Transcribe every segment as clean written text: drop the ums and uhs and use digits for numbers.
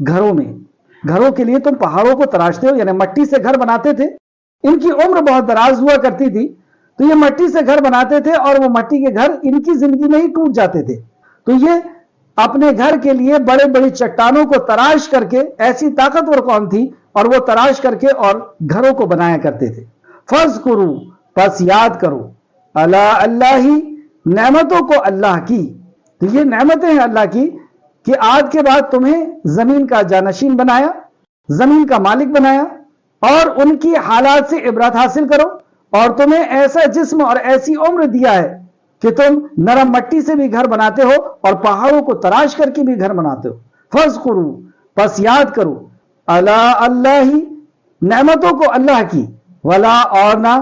گھروں میں، گھروں کے لیے تم پہاڑوں کو تراشتے ہو، یعنی مٹی سے گھر بناتے تھے. ان کی عمر بہت دراز ہوا کرتی تھی، تو یہ مٹی سے گھر بناتے تھے اور وہ مٹی کے گھر ان کی زندگی میں ہی ٹوٹ جاتے تھے. تو یہ اپنے گھر کے لیے بڑے بڑی چٹانوں کو تراش کر کے، ایسی طاقتور قوم تھی، اور وہ تراش کر کے اور گھروں کو بنایا کرتے تھے. فَاذْكُرُوا، پس یاد کرو، اللہ نعمتوں کو اللہ کی. تو یہ نعمتیں ہیں اللہ کی کہ آج کے بعد تمہیں زمین کا جانشین بنایا، زمین کا مالک بنایا، اور ان کی حالات سے عبرت حاصل کرو، اور تمہیں ایسا جسم اور ایسی عمر دیا ہے کہ تم نرم مٹی سے بھی گھر بناتے ہو اور پہاڑوں کو تراش کر کے بھی گھر بناتے ہو. فَاذْكُرُوا، پس یاد کرو، اللہ نعمتوں کو اللہ کی، وَلَا، اور نہ،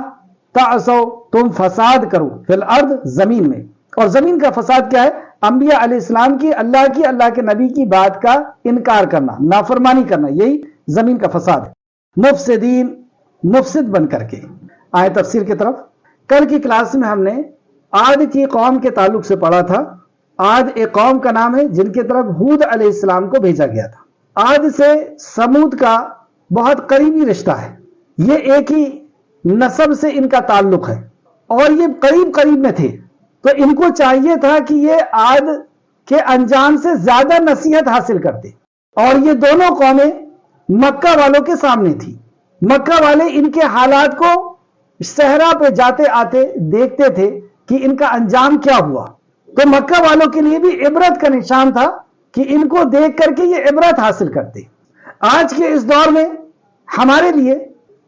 تَعْصَوْا، تم فساد کرو، فی الارض، زمین میں. اور زمین کا فساد کیا ہے؟ انبیاء علیہ السلام کی، اللہ کے نبی کی بات کا انکار کرنا، نافرمانی کرنا، یہی زمین کا فساد ہے. مفسدین، مفسد بن کر کے. آئے تفسیر کی طرف. کل کی کلاس میں ہم نے عاد کی قوم کے تعلق سے پڑھا تھا. عاد ایک قوم کا نام ہے جن کی طرف ہود علیہ السلام کو بھیجا گیا تھا. عاد سے سمود کا بہت قریبی رشتہ ہے، یہ ایک ہی نسب سے ان کا تعلق ہے، اور یہ قریب میں تھے. تو ان کو چاہیے تھا کہ یہ عاد کے انجام سے زیادہ نصیحت حاصل کرتے، اور یہ دونوں قومیں مکہ والوں کے سامنے تھی. مکہ والے ان کے حالات کو صحرا پہ جاتے آتے دیکھتے تھے کہ ان کا انجام کیا ہوا. تو مکہ والوں کے لیے بھی عبرت کا نشان تھا کہ ان کو دیکھ کر کے یہ عبرت حاصل کرتے. آج کے اس دور میں ہمارے لیے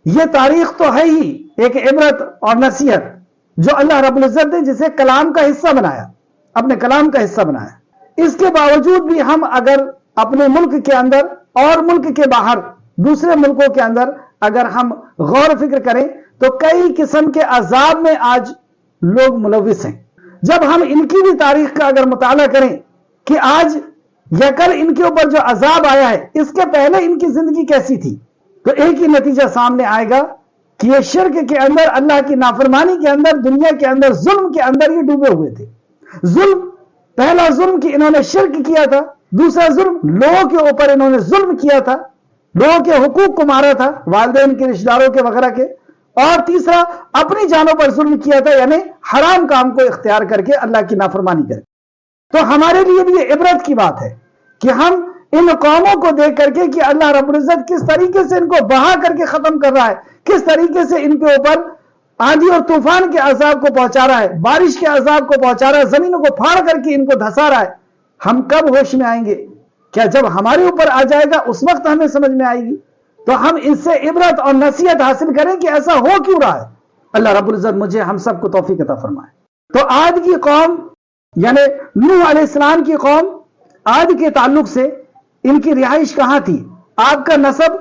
یہ تاریخ تو ہے ہی ایک عبرت اور نصیحت جو اللہ رب العزت نے جسے کلام کا حصہ بنایا، اپنے کلام کا حصہ بنایا. اس کے باوجود بھی ہم اگر اپنے ملک کے اندر اور ملک کے باہر دوسرے ملکوں کے اندر اگر ہم غور و فکر کریں تو کئی قسم کے عذاب میں آج لوگ ملوث ہیں. جب ہم ان کی بھی تاریخ کا اگر مطالعہ کریں کہ آج یا کل ان کے اوپر جو عذاب آیا ہے، اس کے پہلے ان کی زندگی کیسی تھی، تو ایک ہی نتیجہ سامنے آئے گا کہ یہ شرک کے اندر، اللہ کی نافرمانی کے اندر، دنیا کے اندر ظلم کے اندر یہ ڈوبے ہوئے تھے. ظلم، پہلا ظلم کہ انہوں نے شرک کیا تھا، دوسرا ظلم لوگوں کے اوپر انہوں نے ظلم کیا تھا، لوگوں کے حقوق کو مارا تھا، والدین کے، رشتہ داروں کے وغیرہ کے، اور تیسرا اپنی جانوں پر ظلم کیا تھا، یعنی حرام کام کو اختیار کر کے اللہ کی نافرمانی کر کے. تو ہمارے لیے بھی یہ عبرت کی بات ہے کہ ہم ان قوموں کو دیکھ کر کے کہ اللہ رب العزت کس طریقے سے ان کو بہا کر کے ختم کر رہا ہے، کس طریقے سے ان کے اوپر آندھی اور طوفان کے عذاب کو پہنچا رہا ہے، بارش کے عذاب کو پہنچا رہا ہے، زمینوں کو پھاڑ کر کے ان کو دھسا رہا ہے. ہم کب ہوش میں آئیں گے؟ کیا جب ہمارے اوپر آ جائے گا اس وقت ہمیں سمجھ میں آئے گی؟ تو ہم اس سے عبرت اور نصیحت حاصل کریں کہ ایسا ہو کیوں رہا ہے. اللہ رب العزت مجھے ہم سب کو توفیق عطا فرمائے. تو عاد کی قوم یعنی نوح علیہ السلام کی قوم، عاد کے تعلق سے ان کی رہائش کہاں تھی؟ آپ کا نسب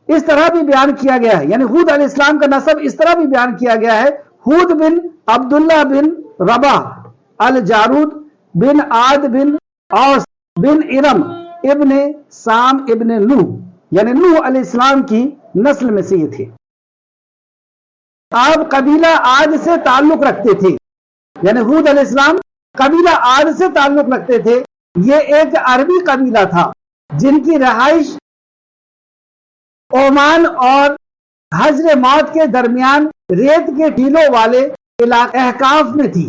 اس طرح بھی بیان کیا گیا ہے، یعنی ہود علیہ السلام کا نسب اس طرح بھی بیان کیا گیا ہے، ہود بن عبداللہ بن رباح الجارود بن عاد بن اوس بن ارم ابن سام ابن نوح، یعنی نوح علیہ السلام کی نسل میں سے یہ تھے. آپ قبیلہ عاد سے تعلق رکھتے تھے، یعنی ہود علیہ السلام قبیلہ عاد سے تعلق رکھتے تھے. یہ ایک عربی قبیلہ تھا جن کی رہائش عمان اور حجر موت کے درمیان ریت کے ٹیلوں والے علاقہ احقاف میں تھی.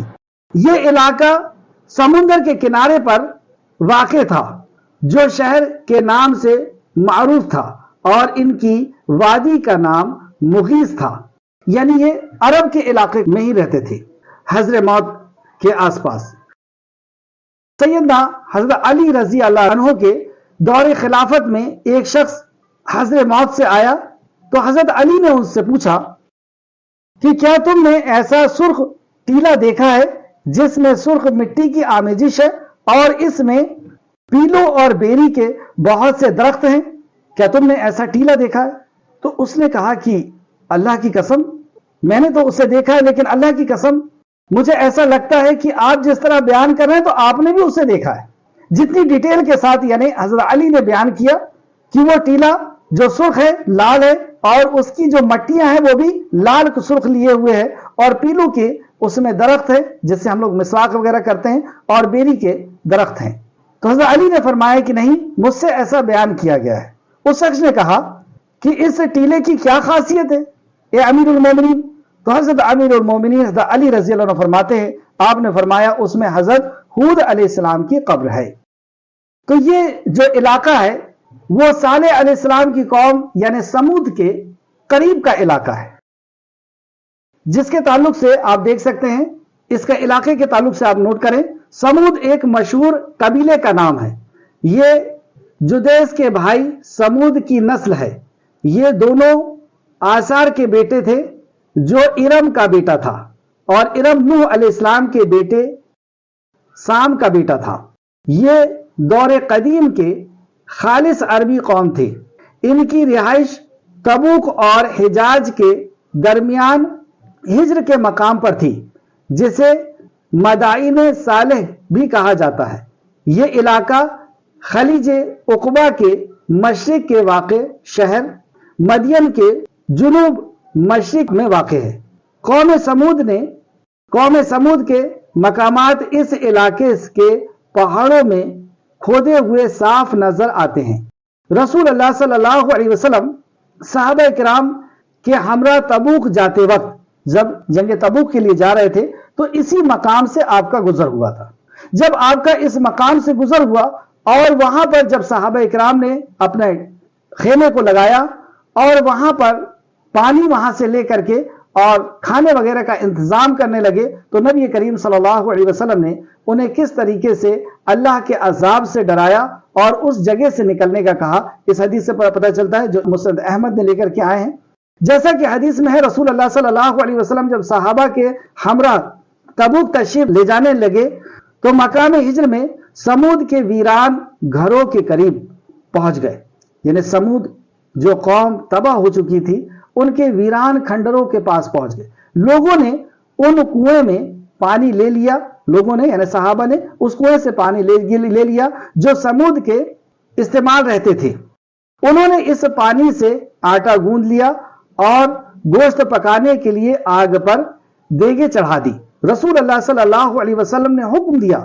یہ علاقہ سمندر کے کنارے پر واقع تھا جو شہر کے نام سے معروف تھا، اور ان کی وادی کا نام مغیث تھا، یعنی یہ عرب کے علاقے میں ہی رہتے تھے، حجر موت کے آس پاس. سیدنا حضرت علی رضی اللہ عنہ کے دور خلافت میں ایک شخص حضر موت سے آیا تو حضرت علی نے اس سے پوچھا کہ کیا تم نے ایسا سرخ ٹیلا دیکھا ہے جس میں سرخ مٹی کی آمیزش ہے اور اس میں پیلوں اور بیری کے بہت سے درخت ہیں؟ کیا تم نے ایسا ٹیلا دیکھا ہے؟ تو اس نے کہا کہ اللہ کی قسم میں نے تو اسے دیکھا ہے، لیکن اللہ کی قسم مجھے ایسا لگتا ہے کہ آپ جس طرح بیان کر رہے ہیں تو آپ نے بھی اسے دیکھا ہے. جتنی ڈیٹیل کے ساتھ یعنی حضرت علی نے بیان کیا کہ وہ ٹیلا جو سرخ ہے، لال ہے، اور اس کی جو مٹیاں ہیں وہ بھی لال سرخ لیے ہوئے ہیں، اور پیلوں کے اس میں درخت ہے جس سے ہم لوگ مسواک وغیرہ کرتے ہیں، اور بیری کے درخت ہیں. تو حضرت علی نے فرمایا کہ نہیں، مجھ سے ایسا بیان کیا گیا ہے۔ اس شخص نے کہا کہ اس ٹیلے کی کیا خاصیت ہے اے امیر المومنین؟ تو حضرت امیر المومنین حضرت علی رضی اللہ عنہ فرماتے ہیں، آپ نے فرمایا اس میں حضرت ہود علیہ السلام کی قبر ہے۔ تو یہ جو علاقہ ہے وہ صالح علیہ السلام کی قوم یعنی سمود کے قریب کا علاقہ ہے، جس کے تعلق سے آپ دیکھ سکتے ہیں، اس کا علاقے کے تعلق سے آپ نوٹ کریں، سمود ایک مشہور قبیلے کا نام ہے۔ یہ جدیس کے بھائی سمود کی نسل ہے۔ یہ دونوں آثار کے بیٹے تھے، جو ارم کا بیٹا تھا، اور ارم نوح علیہ السلام کے بیٹے سام کا بیٹا تھا۔ یہ دور قدیم کے خالص عربی قوم تھے۔ ان کی رہائش تبوک اور حجاز کے درمیان ہجر کے مقام پر تھی، جسے مدائن صالح بھی کہا جاتا ہے۔ یہ علاقہ خلیج عقبہ کے مشرق کے واقع شہر مدین کے جنوب مشرق میں واقع ہے۔ قوم سمود کے مقامات اس علاقے کے پہاڑوں میں کھودے ہوئے صاف نظر آتے ہیں۔ رسول اللہ صلی اللہ علیہ وسلم صحابہ کرام کے ہمراہ تبوک جاتے وقت، جب جنگ تبوک کے لیے جا رہے تھے، تو اسی مقام سے آپ کا گزر ہوا تھا۔ جب آپ کا اس مقام سے گزر ہوا اور وہاں پر جب صحابہ کرام نے اپنے خیمے کو لگایا اور وہاں پر پانی وہاں سے لے کر کے اور کھانے وغیرہ کا انتظام کرنے لگے، تو نبی کریم صلی اللہ علیہ وسلم نے انہیں کس طریقے سے اللہ کے عذاب سے ڈرایا اور اس جگہ سے نکلنے کا کہا۔ اس حدیث سے پتہ چلتا ہے جو مسند احمد نے لے کر کے آئے ہیں، جیسا کہ حدیث میں ہے، رسول اللہ صلی اللہ علیہ وسلم جب صحابہ کے ہمراہ تبوک تشریف لے جانے لگے تو مقام ہجر میں سمود کے ویران گھروں کے قریب پہنچ گئے۔ یعنی سمود جو قوم تباہ ہو چکی تھی، ان کے ویران کھنڈروں کے پاس پہنچ گئے۔ لوگوں نے ان کنویں میں پانی لے لیا، لوگوں نے یعنی صحابہ نے اس کنویں سے پانی لے لیا جو سمود کے استعمال رہتے تھے۔ انہوں نے اس پانی سے آٹا گوندھ لیا اور گوشت پکانے کے لیے آگ پر دیگیں چڑھا دی۔ رسول اللہ صلی اللہ علیہ وسلم نے حکم دیا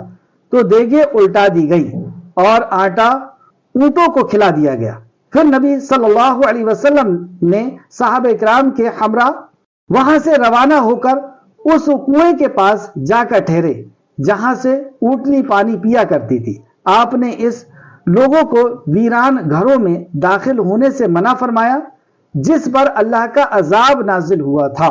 تو دیگیں الٹا دی گئی اور آٹا اونٹوں کو کھلا دیا گیا۔ پھر نبی صلی اللہ علیہ وسلم نے صحابہ کرام کے ہمراہ وہاں سے روانہ ہو کر اس کنویں کے پاس جا کر ٹھہرے جہاں سے اونٹنی پانی پیا کرتی تھی۔ آپ نے اس لوگوں کو ویران گھروں میں داخل ہونے سے منع فرمایا جس پر اللہ کا عذاب نازل ہوا تھا،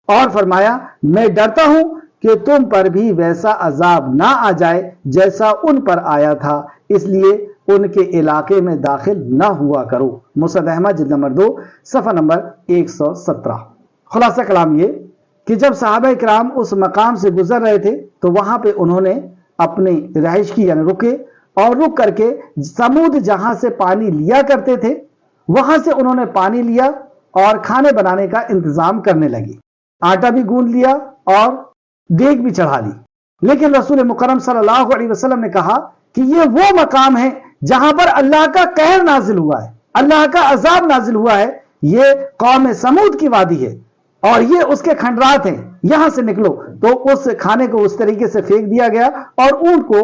اور فرمایا میں ڈرتا ہوں کہ تم پر بھی ویسا عذاب نہ آ جائے جیسا ان پر آیا تھا، اس لیے ان کے علاقے میں داخل نہ ہوا کرو۔ مسند احمد جلد نمبر 2 صفحہ نمبر 117۔ خلاصہ کلام یہ کہ جب صحابہ کرام اس مقام سے گزر رہے تھے تو وہاں پہ انہوں نے اپنی رہائش کی، یعنی رکے، اور رک کر کے سمود جہاں سے پانی لیا کرتے تھے وہاں سے انہوں نے پانی لیا اور کھانے بنانے کا انتظام کرنے لگے۔ آٹا بھی گوندھ لیا اور دیگ بھی چڑھا لی۔ لیکن رسول مکرم صلی اللہ علیہ وسلم نے کہا کہ یہ وہ مقام ہے جہاں پر اللہ کا قہر نازل ہوا ہے، اللہ کا عذاب نازل ہوا ہے۔ یہ قوم سمود کی وادی ہے اور یہ اس کے کھنڈرات ہیں، یہاں سے نکلو۔ تو اس کھانے کو اس طریقے سے پھینک دیا گیا اور اونٹ کو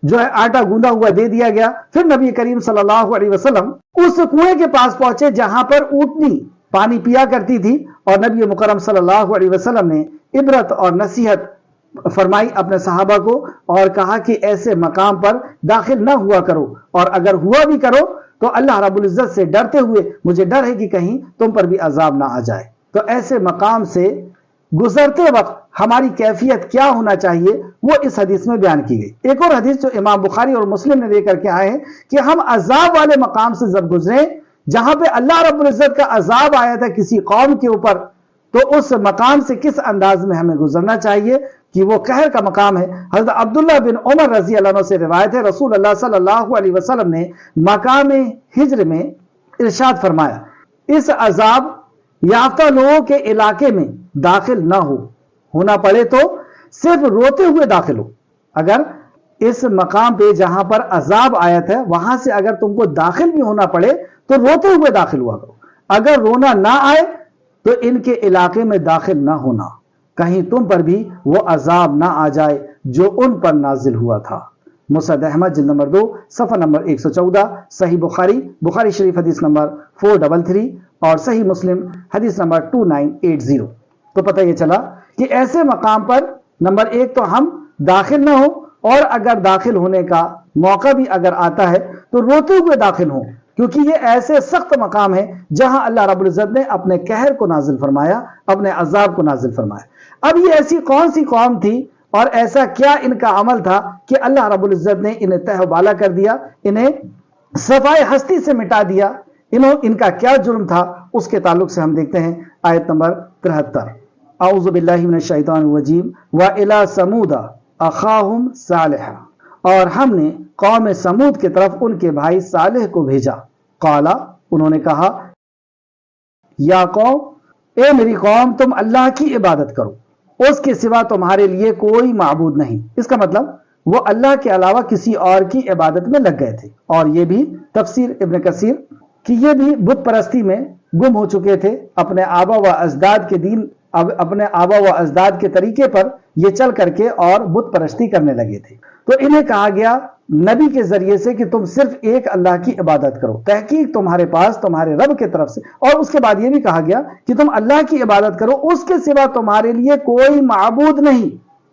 جو ہے آٹا گوندا ہوا دے دیا گیا۔ پھر نبی کریم صلی اللہ علیہ وسلم اس کنویں کے پاس پہنچے جہاں پر اونٹنی پانی پیا کرتی تھی، اور نبی مکرم صلی اللہ علیہ وسلم نے عبرت اور نصیحت فرمائی اپنے صحابہ کو اور کہا کہ ایسے مقام پر داخل نہ ہوا کرو، اور اگر ہوا بھی کرو تو اللہ رب العزت سے ڈرتے ہوئے، مجھے ڈر ہے کہ کہیں تم پر بھی عذاب نہ آ جائے۔ تو ایسے مقام سے گزرتے وقت ہماری کیفیت کیا ہونا چاہیے وہ اس حدیث میں بیان کی گئی۔ ایک اور حدیث جو امام بخاری اور مسلم نے لے کر کے آئے ہیں کہ ہم عذاب والے مقام سے جب گزریں جہاں پہ اللہ رب العزت کا عذاب آیا تھا کسی قوم کے اوپر، تو اس مقام سے کس انداز میں ہمیں گزرنا چاہیے کہ وہ قہر کا مقام ہے۔ حضرت عبداللہ بن عمر رضی اللہ عنہ سے روایت ہے، رسول اللہ صلی اللہ علیہ وسلم نے مقام ہجر میں ارشاد فرمایا، اس عذاب یافتہ لوگوں کے علاقے میں داخل نہ ہونا پڑے تو صرف روتے ہوئے داخل ہو۔ اگر اس مقام پہ جہاں پر عذاب آیت ہے وہاں سے اگر تم کو داخل بھی ہونا پڑے تو روتے ہوئے داخل ہوا کرو۔ اگر رونا نہ آئے تو ان کے علاقے میں داخل نہ ہونا، کہیں تم پر بھی وہ عذاب نہ آ جائے جو ان پر نازل ہوا تھا۔ مسند احمد جلد نمبر 2 صفحہ نمبر 114، صحیح بخاری شریف حدیث نمبر 433 اور صحیح مسلم حدیث نمبر 2980۔ تو پتہ یہ چلا کہ ایسے مقام پر نمبر 1 تو ہم داخل نہ ہو، اور اگر داخل ہونے کا موقع بھی اگر آتا ہے تو روتے ہوئے داخل ہوں، کیونکہ یہ ایسے سخت مقام ہے جہاں اللہ رب العزت نے اپنے قہر کو نازل فرمایا، اپنے عذاب کو نازل فرمایا۔ اب یہ ایسی کون سی قوم تھی اور ایسا کیا ان کا عمل تھا کہ اللہ رب العزت نے انہیں تہ و بالا کر دیا، انہیں صفائے ہستی سے مٹا دیا؟ ان کا کیا جرم تھا؟ اس کے تعلق سے ہم دیکھتے ہیں آیت نمبر 73۔ اعوذ باللہ من الشیطان الرجیم وَإِلَى ثَمُودَ أَخَاهُمْ صَالِحًا، اور ہم نے قوم سمود کی طرف ان کے بھائی صالح کو بھیجا۔ قالا، انہوں نے کہا، یا قوم، اے میری قوم، تم اللہ کی عبادت کرو، اس کے سوا تمہارے لیے کوئی معبود نہیں۔ اس کا مطلب وہ اللہ کے علاوہ کسی اور کی عبادت میں لگ گئے تھے، اور یہ بھی تفسیر ابن کثیر کہ یہ بھی بت پرستی میں گم ہو چکے تھے، اپنے آبا و اجداد کے دین، اپنے آبا و اجداد کے طریقے پر یہ چل کر کے اور بت پرستی کرنے لگے تھے۔ تو انہیں کہا گیا نبی کے ذریعے سے کہ تم صرف ایک اللہ کی عبادت کرو، تحقیق تمہارے پاس تمہارے رب کی طرف سے، اور اس کے بعد یہ بھی کہا گیا کہ تم اللہ کی عبادت کرو، اس کے سوا تمہارے لیے کوئی معبود نہیں۔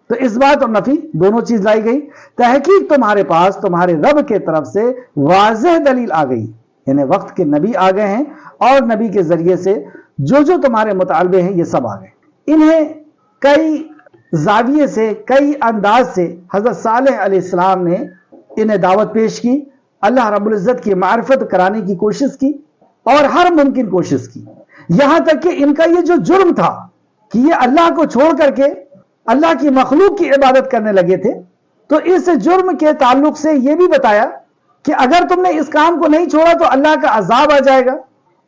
تو اس بات اور نفی دونوں چیز لائی گئی۔ تحقیق تمہارے پاس تمہارے رب کے طرف سے واضح دلیل آ گئی، یعنی وقت کے نبی آ گئے ہیں، اور نبی کے ذریعے سے جو تمہارے مطالبے ہیں یہ سب آ گئے۔ انہیں کئی زاویے سے، کئی انداز سے حضرت صالح علیہ السلام نے انہیں دعوت پیش کی، اللہ رب العزت کی معرفت کرانے کی کوشش کی، اور ہر ممکن کوشش کی، یہاں تک کہ ان کا یہ جو جرم تھا کہ یہ اللہ کو چھوڑ کر کے اللہ کی مخلوق کی عبادت کرنے لگے تھے، تو اس جرم کے تعلق سے یہ بھی بتایا کہ اگر تم نے اس کام کو نہیں چھوڑا تو اللہ کا عذاب آ جائے گا،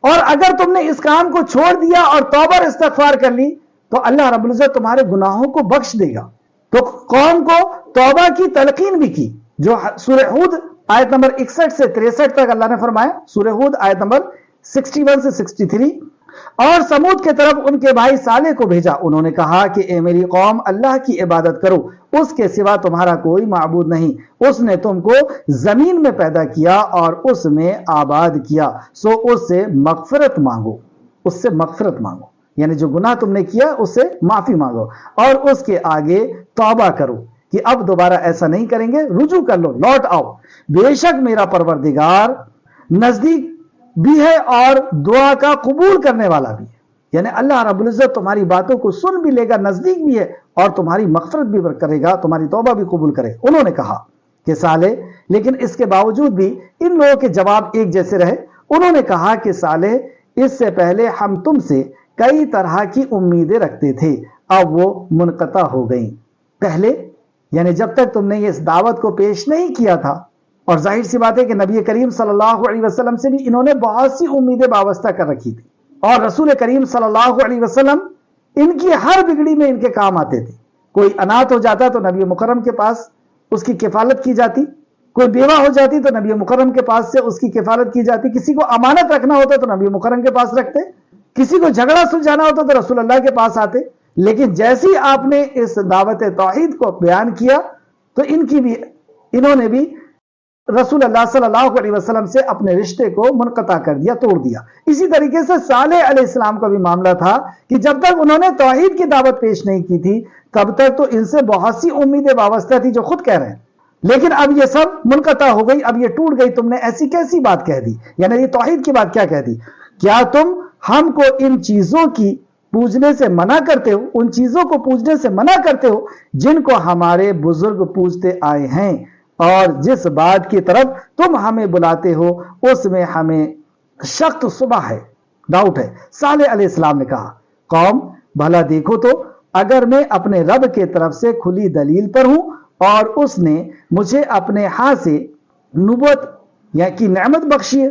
اور اگر تم نے اس کام کو چھوڑ دیا اور توبہ اور استغفار کر لی تو اللہ رب العزت تمہارے گناہوں کو بخش دے گا۔ تو قوم کو توبہ کی تلقین بھی کی، جو سورہ ہود آیت نمبر 61 سے 63 تک اللہ نے فرمایا، سورہ ہود آیت نمبر 61 سے 63۔ اور سمود کے طرف ان کے بھائی صالح کو بھیجا، انہوں نے کہا کہ اے میری قوم، اللہ کی عبادت کرو، اس کے سوا تمہارا کوئی معبود نہیں، اس نے تم کو زمین میں پیدا کیا اور اس میں آباد کیا، سو اس سے مغفرت مانگو، اس سے مغفرت مانگو، یعنی جو گناہ تم نے کیا اس سے معافی مانگو، اور اس کے آگے توبہ کرو کہ اب دوبارہ ایسا نہیں کریں گے، رجوع کر لو، لوٹ آؤ، بے شک میرا پروردگار نزدیک بھی ہے اور دعا کا قبول کرنے والا بھی ہے، یعنی اللہ رب العزت تمہاری باتوں کو سن بھی لے گا، نزدیک بھی ہے، اور تمہاری مغفرت بھی کرے گا، تمہاری توبہ بھی قبول کرے۔ انہوں نے کہا کہ صالح، لیکن اس کے باوجود بھی ان لوگوں کے جواب ایک جیسے رہے۔ انہوں نے کہا کہ صالح، اس سے پہلے ہم تم سے کئی طرح کی امیدیں رکھتے تھے، اب وہ منقطع ہو گئیں۔ پہلے یعنی جب تک تم نے اس دعوت کو پیش نہیں کیا تھا، اور ظاہر سی بات ہے کہ نبی کریم صلی اللہ علیہ وسلم سے بھی انہوں نے بہت سی امیدیں وابستہ کر رکھی تھی، اور رسول کریم صلی اللہ علیہ وسلم ان کی ہر بگڑی میں ان کے کام آتے تھے۔ کوئی انات ہو جاتا تو نبی مکرم کے پاس اس کی کفالت کی جاتی، کوئی بیوہ ہو جاتی تو نبی مکرم کے پاس سے اس کی کفالت کی جاتی، کسی کو امانت رکھنا ہوتا تو نبی مکرم کے پاس رکھتے، کسی کو جھگڑا سلجھانا ہوتا تو رسول اللہ کے پاس آتے۔ لیکن جیسی آپ نے اس دعوت توحید کو بیان کیا تو انہوں نے بھی رسول اللہ صلی اللہ علیہ وسلم سے اپنے رشتے کو منقطع کر دیا، توڑ دیا۔ اسی طریقے سے صالح علیہ السلام کا بھی معاملہ تھا کہ جب تک انہوں نے توحید کی دعوت پیش نہیں کی تھی تب تک تو ان سے بہت سی امیدیں وابستہ تھی جو خود کہہ رہے ہیں، لیکن اب یہ سب منقطع ہو گئی، اب یہ ٹوٹ گئی، تم نے ایسی کیسی بات کہہ دی، یعنی یہ توحید کی بات کیا کہہ دی؟ کیا تم ہم کو ان چیزوں کی پوجنے سے منع کرتے ہو، ان چیزوں کو پوجنے سے منع کرتے ہو جن کو ہمارے بزرگ پوجتے آئے ہیں، اور جس بات کی طرف تم ہمیں بلاتے ہو اس میں ہمیں شک صبح ہے، ڈاؤٹ ہے۔ صالح علیہ السلام نے کہا، قوم بھلا دیکھو تو، اگر میں اپنے رب کے طرف سے کھلی دلیل پر ہوں اور اس نے مجھے اپنے ہاتھ سے نبوت یا کی نعمت بخشی ہے،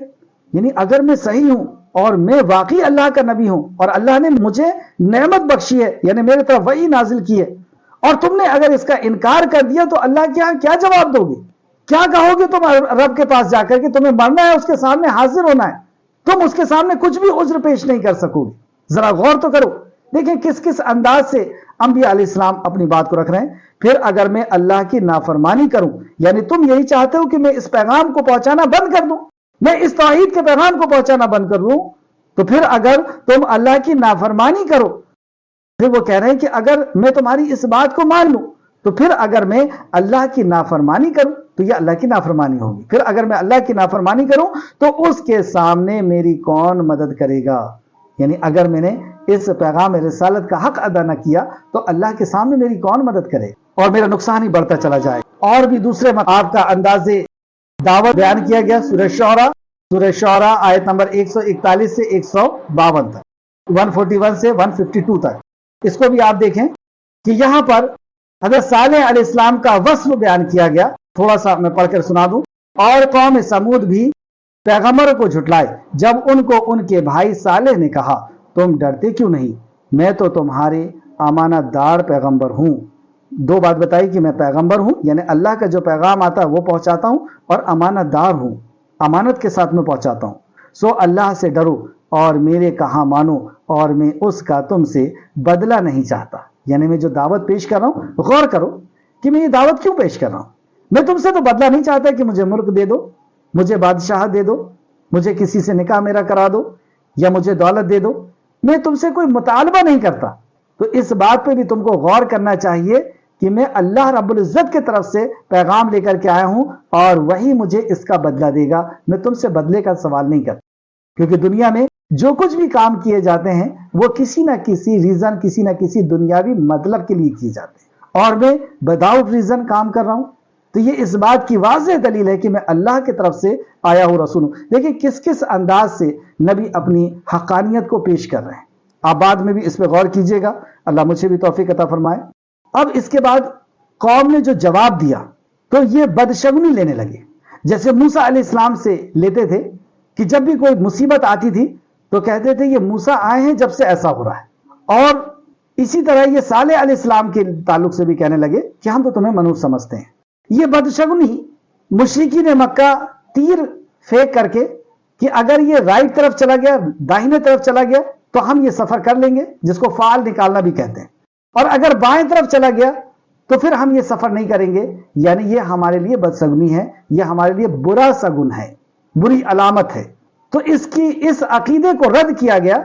یعنی اگر میں صحیح ہوں اور میں واقعی اللہ کا نبی ہوں اور اللہ نے مجھے نعمت بخشی ہے، یعنی میرے طرف وحی نازل کی ہے، اور تم نے اگر اس کا انکار کر دیا تو اللہ کے ہاں کیا جواب دو گے؟ کیا کہو گے تم رب کے پاس جا کر کہ تمہیں مرنا ہے، اس کے سامنے حاضر ہونا ہے، تم اس کے سامنے کچھ بھی عذر پیش نہیں کر سکو گے؟ ذرا غور تو کرو، دیکھیں کس کس انداز سے انبیاء علیہ السلام اپنی بات کو رکھ رہے ہیں، پھر اگر میں اللہ کی نافرمانی کروں، یعنی تم یہی چاہتے ہو کہ میں اس پیغام کو پہنچانا بند کر دوں، میں اس توحید کے پیغام کو پہنچانا بند کر دوں، تو پھر اگر تم اللہ کی نافرمانی کرو، پھر وہ کہہ رہے ہیں کہ اگر میں تمہاری اس بات کو مان لوں تو پھر اگر میں اللہ کی نافرمانی کروں تو یہ اللہ کی نافرمانی ہوگی، پھر اگر میں اللہ کی نافرمانی کروں تو اس کے سامنے میری کون مدد کرے گا؟ یعنی اگر میں نے اس پیغام رسالت کا حق ادا نہ کیا تو اللہ کے سامنے میری کون مدد کرے اور میرا نقصان ہی بڑھتا چلا جائے۔ اور بھی دوسرے آپ کا انداز دعوت بیان کیا گیا سورہ شعراء آیت نمبر 141 سے 152 تک، 141 سے 152 تک، اس کو بھی آپ دیکھیں کہ یہاں پر حضرت صالح علیہ السلام کا وصف بیان کیا گیا، تھوڑا سا میں پڑھ کر سنا دوں۔ اور قوم سمود بھی پیغمبر کو جھٹلائے جب ان کو ان کے بھائی صالح نے کہا تم ڈرتے کیوں نہیں، میں تو تمہارے امانت دار پیغمبر ہوں۔ دو بات بتائی کہ میں پیغمبر ہوں، یعنی اللہ کا جو پیغام آتا ہے وہ پہنچاتا ہوں، اور امانت دار ہوں، امانت کے ساتھ میں پہنچاتا ہوں۔ سو اللہ سے ڈرو اور میرے کہا مانو، اور میں اس کا تم سے بدلہ نہیں چاہتا۔ یعنی میں جو دعوت پیش کر رہا ہوں غور کرو کہ میں یہ دعوت کیوں پیش کر رہا ہوں۔ میں تم سے تو بدلہ نہیں چاہتا کہ مجھے ملک دے دو، مجھے بادشاہ دے دو، مجھے کسی سے نکاح میرا کرا دو، یا مجھے دولت دے دو، میں تم سے کوئی مطالبہ نہیں کرتا۔ تو اس بات پہ بھی تم کو غور کرنا چاہیے کہ میں اللہ رب العزت کی طرف سے پیغام لے کر کے آیا ہوں اور وہی مجھے اس کا بدلہ دے گا، میں تم سے بدلے کا سوال نہیں کرتا۔ کیونکہ دنیا میں جو کچھ بھی کام کیے جاتے ہیں وہ کسی نہ کسی ریزن، کسی نہ کسی دنیاوی مطلب کے لیے کیے جاتے ہیں، اور میں وداؤٹ ریزن کام کر رہا ہوں، تو یہ اس بات کی واضح دلیل ہے کہ میں اللہ کی طرف سے آیا ہوں، رسول ہوں۔ دیکھیں کس کس انداز سے نبی اپنی حقانیت کو پیش کر رہے ہیں، آپ بعد میں بھی اس پہ غور کیجئے گا، اللہ مجھے بھی توفیق عطا فرمائے۔ اب اس کے بعد قوم نے جو جواب دیا تو یہ بدشگنی لینے لگے، جیسے موسیٰ علیہ السلام سے لیتے تھے کہ جب بھی کوئی مصیبت آتی تھی تو کہتے تھے یہ موسیٰ آئے ہیں جب سے ایسا ہو رہا ہے، اور اسی طرح یہ صالح علیہ السلام کے تعلق سے بھی کہنے لگے کہ ہم تو تمہیں منحوس سمجھتے ہیں۔ یہ بدشگنی مشرکین مکہ تیر پھینک کر کے کہ اگر یہ رائٹ طرف چلا گیا، داہنے طرف چلا گیا تو ہم یہ سفر کر لیں گے، جس کو فعال نکالنا بھی کہتے ہیں، اور اگر بائیں طرف چلا گیا تو پھر ہم یہ سفر نہیں کریں گے، یعنی یہ ہمارے لیے بدشگنی ہے، یہ ہمارے لیے برا شگن ہے، بری علامت ہے۔ تو اس عقیدے کو رد کیا گیا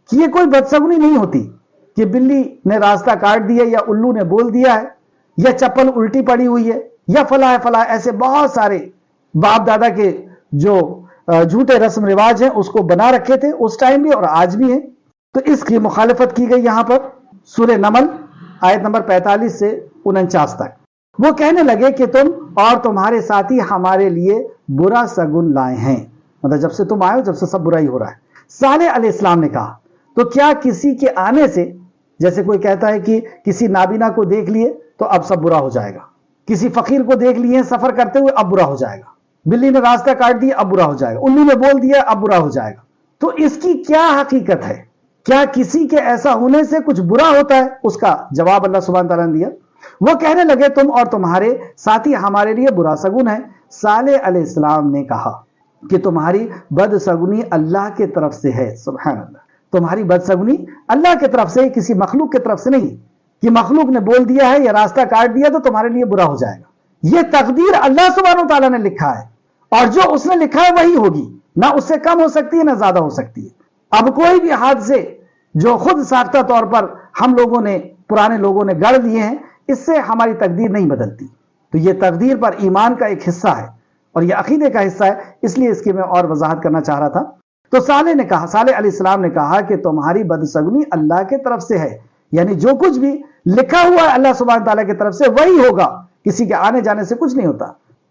کہ یہ کوئی بدشگنی نہیں ہوتی کہ بلی نے راستہ کاٹ دیا، یا الو نے بول دیا ہے، یا چپل الٹی پڑی ہوئی ہے، یا فلاں فلاں، ایسے بہت سارے باپ دادا کے جو جھوٹے رسم رواج ہیں اس کو بنا رکھے تھے اس ٹائم بھی اور آج بھی ہیں۔ تو اس کی مخالفت کی گئی یہاں پر سورہ نمل آیت نمبر 45 سے 49 تک۔ وہ کہنے لگے کہ تم اور تمہارے ساتھی ہمارے لیے برا شگن لائے ہیں، مطلب جب سے تم آئے ہو جب سے سب برا ہی ہو رہا ہے۔ صالح علیہ السلام نے کہا تو کیا کسی کے آنے سے، جیسے کوئی کہتا ہے کہ کسی نابینا کو دیکھ لیے تو اب سب برا ہو جائے گا، کسی فقیر کو دیکھ لیے سفر کرتے ہوئے اب برا ہو جائے گا، بلی نے راستہ کاٹ دیا اب برا ہو جائے گا، الو نے بول دیا اب برا ہو جائے گا۔ تو اس کی کیا حقیقت ہے؟ کیا کسی کے ایسا ہونے سے کچھ برا ہوتا ہے؟ اس کا جواب اللہ سبحانہ تعالیٰ نے دیا۔ وہ کہنے لگے تم اور تمہارے ساتھی ہمارے لیے برا شگن ہے۔ صالح علیہ السلام نے کہا کہ تمہاری بدشگنی اللہ کی طرف سے ہے۔ سبحان اللہ، تمہاری بدشگنی اللہ کی طرف سے، کسی مخلوق کی طرف سے نہیں کہ مخلوق نے بول دیا ہے یا راستہ کاٹ دیا تو تمہارے لیے برا ہو جائے گا۔ یہ تقدیر اللہ سبحانہ تعالیٰ نے لکھا ہے، اور جو اس نے لکھا ہے وہی ہوگی، نہ اس سے کم ہو سکتی ہے نہ زیادہ ہو سکتی ہے۔ اب کوئی بھی حادثے جو خود ساختہ طور پر ہم لوگوں نے، پرانے لوگوں نے گڑھ دیے ہیں، اس سے ہماری تقدیر نہیں بدلتی۔ تو یہ تقدیر پر ایمان کا ایک حصہ ہے اور یہ عقیدے کا حصہ ہے، اس لیے اس کی میں اور وضاحت کرنا چاہ رہا تھا۔ تو صالح علیہ السلام نے کہا کہ تمہاری بدشگنی اللہ کی طرف سے ہے، یعنی جو کچھ بھی لکھا ہوا ہے اللہ سبحانہ تعالیٰ کی طرف سے وہی ہوگا، کسی کے آنے جانے سے کچھ نہیں ہوتا۔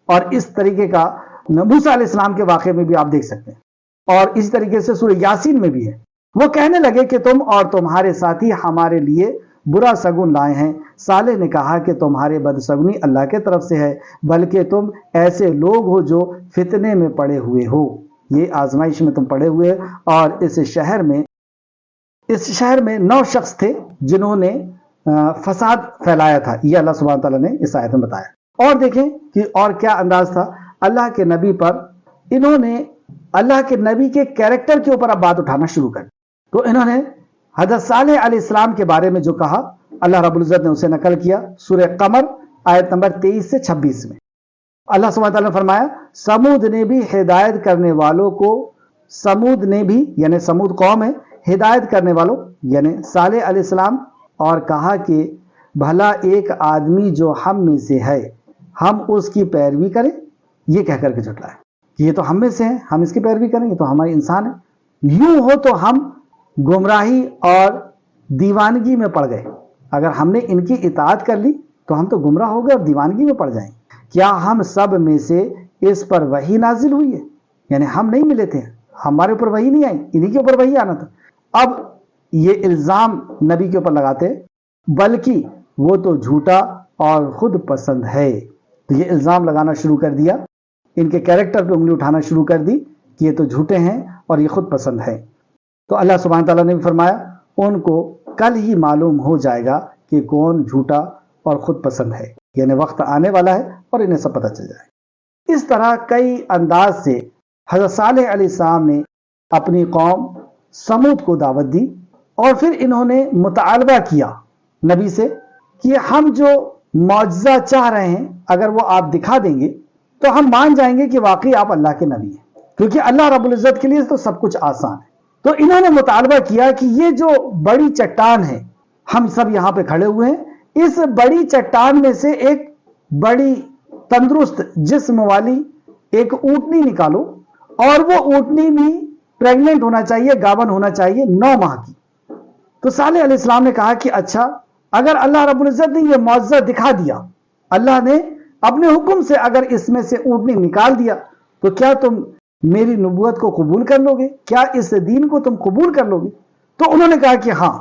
اور اس طریقے کا موسیٰ علیہ السلام کے واقعے میں بھی آپ دیکھ سکتے ہیں، اور اس طریقے سے سورہ یاسین میں بھی ہے۔ وہ کہنے لگے کہ تم اور تمہارے ساتھی ہمارے لیے برا شگن لائے ہیں۔ صالح نے کہا کہ تمہارے بدشگنی اللہ کے طرف سے ہے، بلکہ تم ایسے لوگ ہو جو فتنے میں پڑے ہوئے ہو، یہ آزمائش میں تم پڑے ہوئے، اور اس شہر میں 9 شخص تھے جنہوں نے فساد پھیلایا تھا، یہ اللہ سبحانہ تعالیٰ نے اس آیت میں بتایا۔ اور دیکھیں کہ اور کیا انداز تھا اللہ کے نبی پر، انہوں نے اللہ کے نبی کے کیریکٹر کے اوپر اب بات اٹھانا شروع کر، تو انہوں نے حضرت صالح علیہ السلام کے بارے میں جو کہا اللہ رب العزت نے اسے نقل کیا سورہ قمر آیت نمبر 23 سے 26 میں۔ اللہ سبحانہ تعالیٰ نے فرمایا سمود نے بھی ہدایت کرنے والوں کو، سمود نے بھی یعنی سمود قوم ہے، ہدایت کرنے والوں یعنی صالح علیہ السلام، اور کہا کہ بھلا ایک آدمی جو ہم میں سے ہے ہم اس کی پیروی کریں، یہ کہہ کر کے جھٹلایا کہ یہ تو ہم میں سے ہیں، ہم اس کی پیروی کریں، یہ تو ہمارے انسان ہیں۔ یوں ہو تو ہم گمراہی اور دیوانگی میں پڑ گئے، اگر ہم نے ان کی اطاعت کر لی تو ہم تو گمراہ ہو گئے اور دیوانگی میں پڑ جائیں۔ کیا ہم سب میں سے اس پر وحی نازل ہوئی ہے؟ یعنی ہم نہیں ملے تھے، ہمارے اوپر وحی نہیں آئی، انہی کے اوپر وحی آنا تھا۔ اب یہ الزام نبی کے اوپر لگاتے بلکہ وہ تو جھوٹا اور خود پسند ہے، تو یہ الزام لگانا شروع کر دیا، ان کے کیریکٹر پہ انگلی اٹھانا شروع کر دی کہ یہ تو جھوٹے ہیں اور یہ خود پسند ہے۔ تو اللہ سبحانہ تعالیٰ نے بھی فرمایا ان کو کل ہی معلوم ہو جائے گا کہ کون جھوٹا اور خود پسند ہے، یعنی وقت آنے والا ہے اور انہیں سب پتہ چل جائے گا۔ اس طرح کئی انداز سے حضرت صالح علیہ السلام نے اپنی قوم سمود کو دعوت دی، اور پھر انہوں نے مطالبہ کیا نبی سے کہ ہم جو معجزہ چاہ رہے ہیں اگر وہ آپ دکھا دیں گے تو ہم مان جائیں گے کہ واقعی آپ اللہ کے نبی ہیں، کیونکہ اللہ رب العزت کے لیے تو سب کچھ آسان ہے۔ تو انہوں نے مطالبہ کیا کہ یہ جو بڑی چٹان ہے، ہم سب یہاں پہ کھڑے ہوئے ہیں، اس بڑی چٹان میں سے ایک بڑی تندرست جسم والی ایک اونٹنی نکالو، اور وہ اونٹنی بھی پریگننٹ ہونا چاہیے، گابن ہونا چاہیے 9 ماہ کی۔ تو صالح علیہ السلام نے کہا کہ اچھا اگر اللہ رب العزت نے یہ معجزہ دکھا دیا، اللہ نے اپنے حکم سے اگر اس میں سے اونٹنی نکال دیا، تو کیا تم میری نبوت کو قبول کر لو گے؟ کیا اس دین کو تم قبول کر لو گے؟ تو انہوں نے کہا کہ ہاں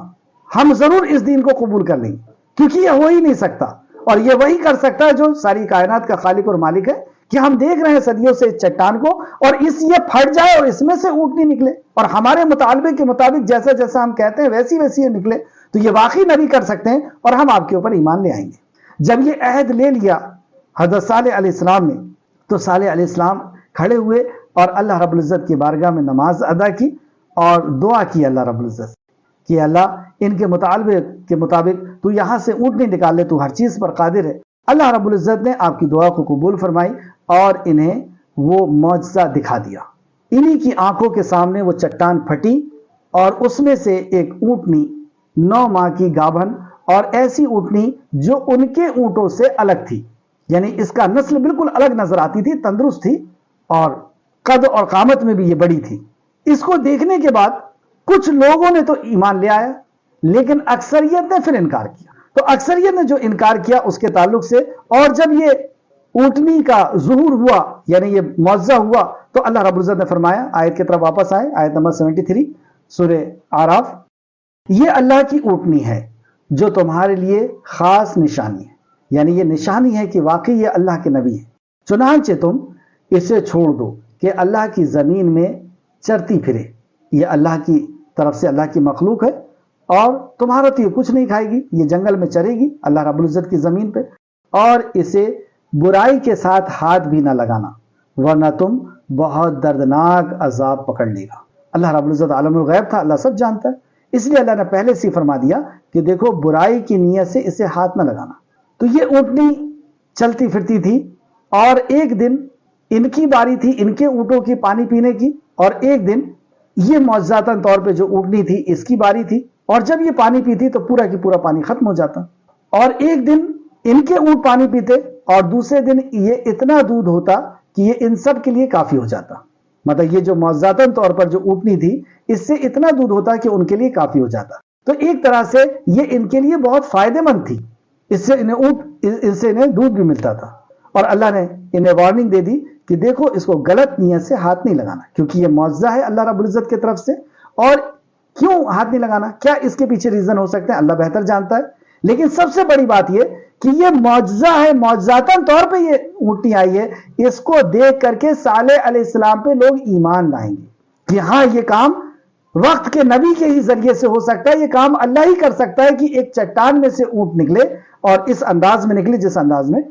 ہم ضرور اس دین کو قبول کر لیں گے، کیونکہ یہ ہو ہی نہیں سکتا، اور یہ وہی کر سکتا ہے جو ساری کائنات کا خالق اور مالک ہے، کہ ہم دیکھ رہے ہیں صدیوں سے اس چٹان کو، اور یہ پھٹ جائے اور اس میں سے اونٹنی نکلے، اور ہمارے مطالبے کے مطابق جیسا جیسا ہم کہتے ہیں ویسی ویسی یہ نکلے، تو یہ واقعی نبی کر سکتے ہیں اور ہم آپ کے اوپر ایمان لے آئیں گے۔ جب یہ عہد لے لیا حضرت صالح علیہ السلام نے، تو صالح علیہ السلام کھڑے ہوئے اور اللہ رب العزت کی بارگاہ میں نماز ادا کی اور دعا کی اللہ رب العزت کہ اللہ ان کے مطالبے کے مطابق تو یہاں سے اونٹنی نکال لے، تو ہر چیز پر قادر ہے۔ اللہ رب العزت نے آپ کی دعا کو قبول فرمائی اور انہیں وہ معجزہ دکھا دیا۔ انہی کی آنکھوں کے سامنے وہ چٹان پھٹی اور اس میں سے ایک اونٹنی 9 ماہ کی گابھن، اور ایسی اونٹنی جو ان کے اونٹوں سے الگ تھی، یعنی اس کا نسل بالکل الگ نظر آتی تھی، تندرست تھی اور قد اور قامت میں بھی یہ بڑی تھی۔ اس کو دیکھنے کے بعد کچھ لوگوں نے تو ایمان لے آیا، لیکن اکثریت نے پھر انکار کیا۔ تو اکثریت نے جو انکار کیا اس کے تعلق سے، اور جب یہ اونٹنی کا ظہور ہوا یعنی یہ معجزہ ہوا، تو اللہ رب العزت نے فرمایا، آیت کی طرف واپس آئے، آیت نمبر 73 سورہ اعراف، یہ اللہ کی اونٹنی ہے جو تمہارے لیے خاص نشانی ہے، یعنی یہ نشانی ہے کہ واقعی یہ اللہ کے نبی ہے، چنانچہ تم اسے چھوڑ دو کہ اللہ کی زمین میں چرتی پھرے، یہ اللہ کی طرف سے اللہ کی مخلوق ہے، اور تمہارا تو یہ کچھ نہیں کھائے گی، یہ جنگل میں چرے گی اللہ رب العزت کی زمین پہ، اور اسے برائی کے ساتھ ہاتھ بھی نہ لگانا ورنہ تم بہت دردناک عذاب پکڑ لے گا۔ اللہ رب العزت عالم الغیب تھا، اللہ سب جانتا ہے، اس لیے اللہ نے پہلے سے فرما دیا کہ دیکھو برائی کی نیت سے اسے ہاتھ نہ لگانا۔ تو یہ اونٹنی چلتی پھرتی تھی، اور ایک دن ان کی باری تھی ان کے اونٹوں کی پانی پینے کی، اور ایک دن یہ معجزاتاً طور پہ جو اونٹنی تھی اس کی باری تھی، اور جب یہ پانی پیتی تو پورا کی پورا پانی ختم ہو جاتا، اور ایک دن ان کے اونٹ پانی پیتے اور دوسرے دن یہ اتنا دودھ ہوتا کہ یہ ان سب کے لیے کافی ہو جاتا، مطلب یہ جو معجزاتاً طور پر جو اونٹنی تھی اس سے اتنا دودھ ہوتا کہ ان کے لیے کافی ہو جاتا۔ تو ایک طرح سے یہ ان کے لیے بہت فائدہ مند تھی، اس سے انہیں دودھ بھی ملتا تھا، اور اللہ نے انہیں وارننگ دے دی کہ دیکھو اس کو غلط نیت سے ہاتھ نہیں لگانا، کیونکہ یہ معجزہ ہے اللہ رب العزت کی طرف سے۔ اور کیوں ہاتھ نہیں لگانا، کیا اس کے پیچھے ریزن ہو سکتے ہیں، اللہ بہتر جانتا ہے، لیکن سب سے بڑی بات یہ کہ یہ معجزہ ہے، معجزاتاً طور پہ یہ اونٹنی آئی ہے، اس کو دیکھ کر کے صالح علیہ السلام پہ لوگ ایمان لائیں گے کہ ہاں یہ کام وقت کے نبی کے ہی ذریعے سے ہو سکتا ہے، یہ کام اللہ ہی کر سکتا ہے کہ ایک چٹان میں سے اونٹ نکلے اور اس انداز میں نکلے جس انداز میں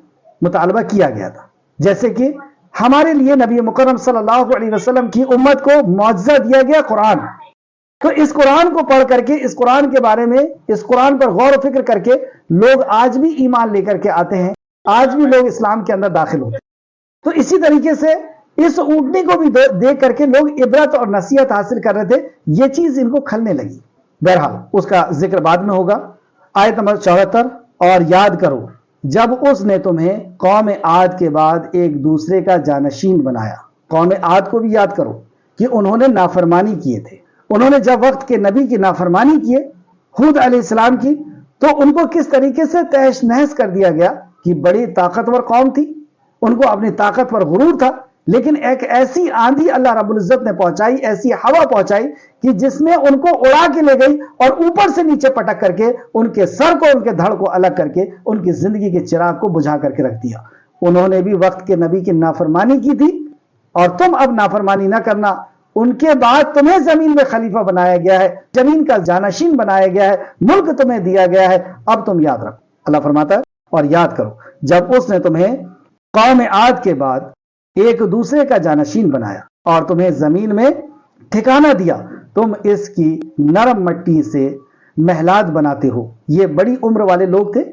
مطالبہ کیا گیا تھا۔ جیسے کہ ہمارے لیے نبی مکرم صلی اللہ علیہ وسلم کی امت کو معجزہ دیا گیا قرآن، تو اس قرآن کو پڑھ کر کے، اس قرآن کے بارے میں، اس قرآن پر غور و فکر کر کے لوگ آج بھی ایمان لے کر کے آتے ہیں، آج بھی لوگ اسلام کے اندر داخل ہوتے ہیں۔ تو اسی طریقے سے اس اونٹنی کو بھی دیکھ کر کے لوگ عبرت اور نصیحت حاصل کر رہے تھے، یہ چیز ان کو کھلنے لگی۔ بہرحال اس کا ذکر بعد میں ہوگا۔ آیت نمبر 74، اور یاد کرو جب اس نے تمہیں قوم عاد کے بعد ایک دوسرے کا جانشین بنایا۔ قوم عاد کو بھی یاد کرو کہ انہوں نے نافرمانی کیے تھے، انہوں نے جب وقت کے نبی کی نافرمانی کیے، ہود علیہ السلام کی، تو ان کو کس طریقے سے تہش نہس کر دیا گیا کہ بڑی طاقتور قوم تھی، ان کو اپنی طاقت پر غرور تھا، لیکن ایک ایسی آندھی اللہ رب العزت نے پہنچائی، ایسی ہوا پہنچائی کہ جس نے ان کو اڑا کے لے گئی اور اوپر سے نیچے پٹک کر کے ان کے سر کو، ان کے دھڑ کو الگ کر کے ان کی زندگی کے چراغ کو بجھا کر کے رکھ دیا۔ انہوں نے بھی وقت کے نبی کی نافرمانی کی تھی، اور تم اب نافرمانی نہ کرنا۔ ان کے بعد تمہیں زمین میں خلیفہ بنایا گیا ہے، زمین کا جانشین بنایا گیا ہے، ملک تمہیں دیا گیا ہے، اب تم یاد رکھو۔ اللہ فرماتا ہے اور یاد کرو جب اس نے تمہیں قوم عاد کے بعد ایک دوسرے کا جانشین بنایا اور تمہیں زمین میں ٹھکانہ دیا، تم اس کی نرم مٹی سے محلات بناتے ہو۔ یہ بڑی عمر والے لوگ تھے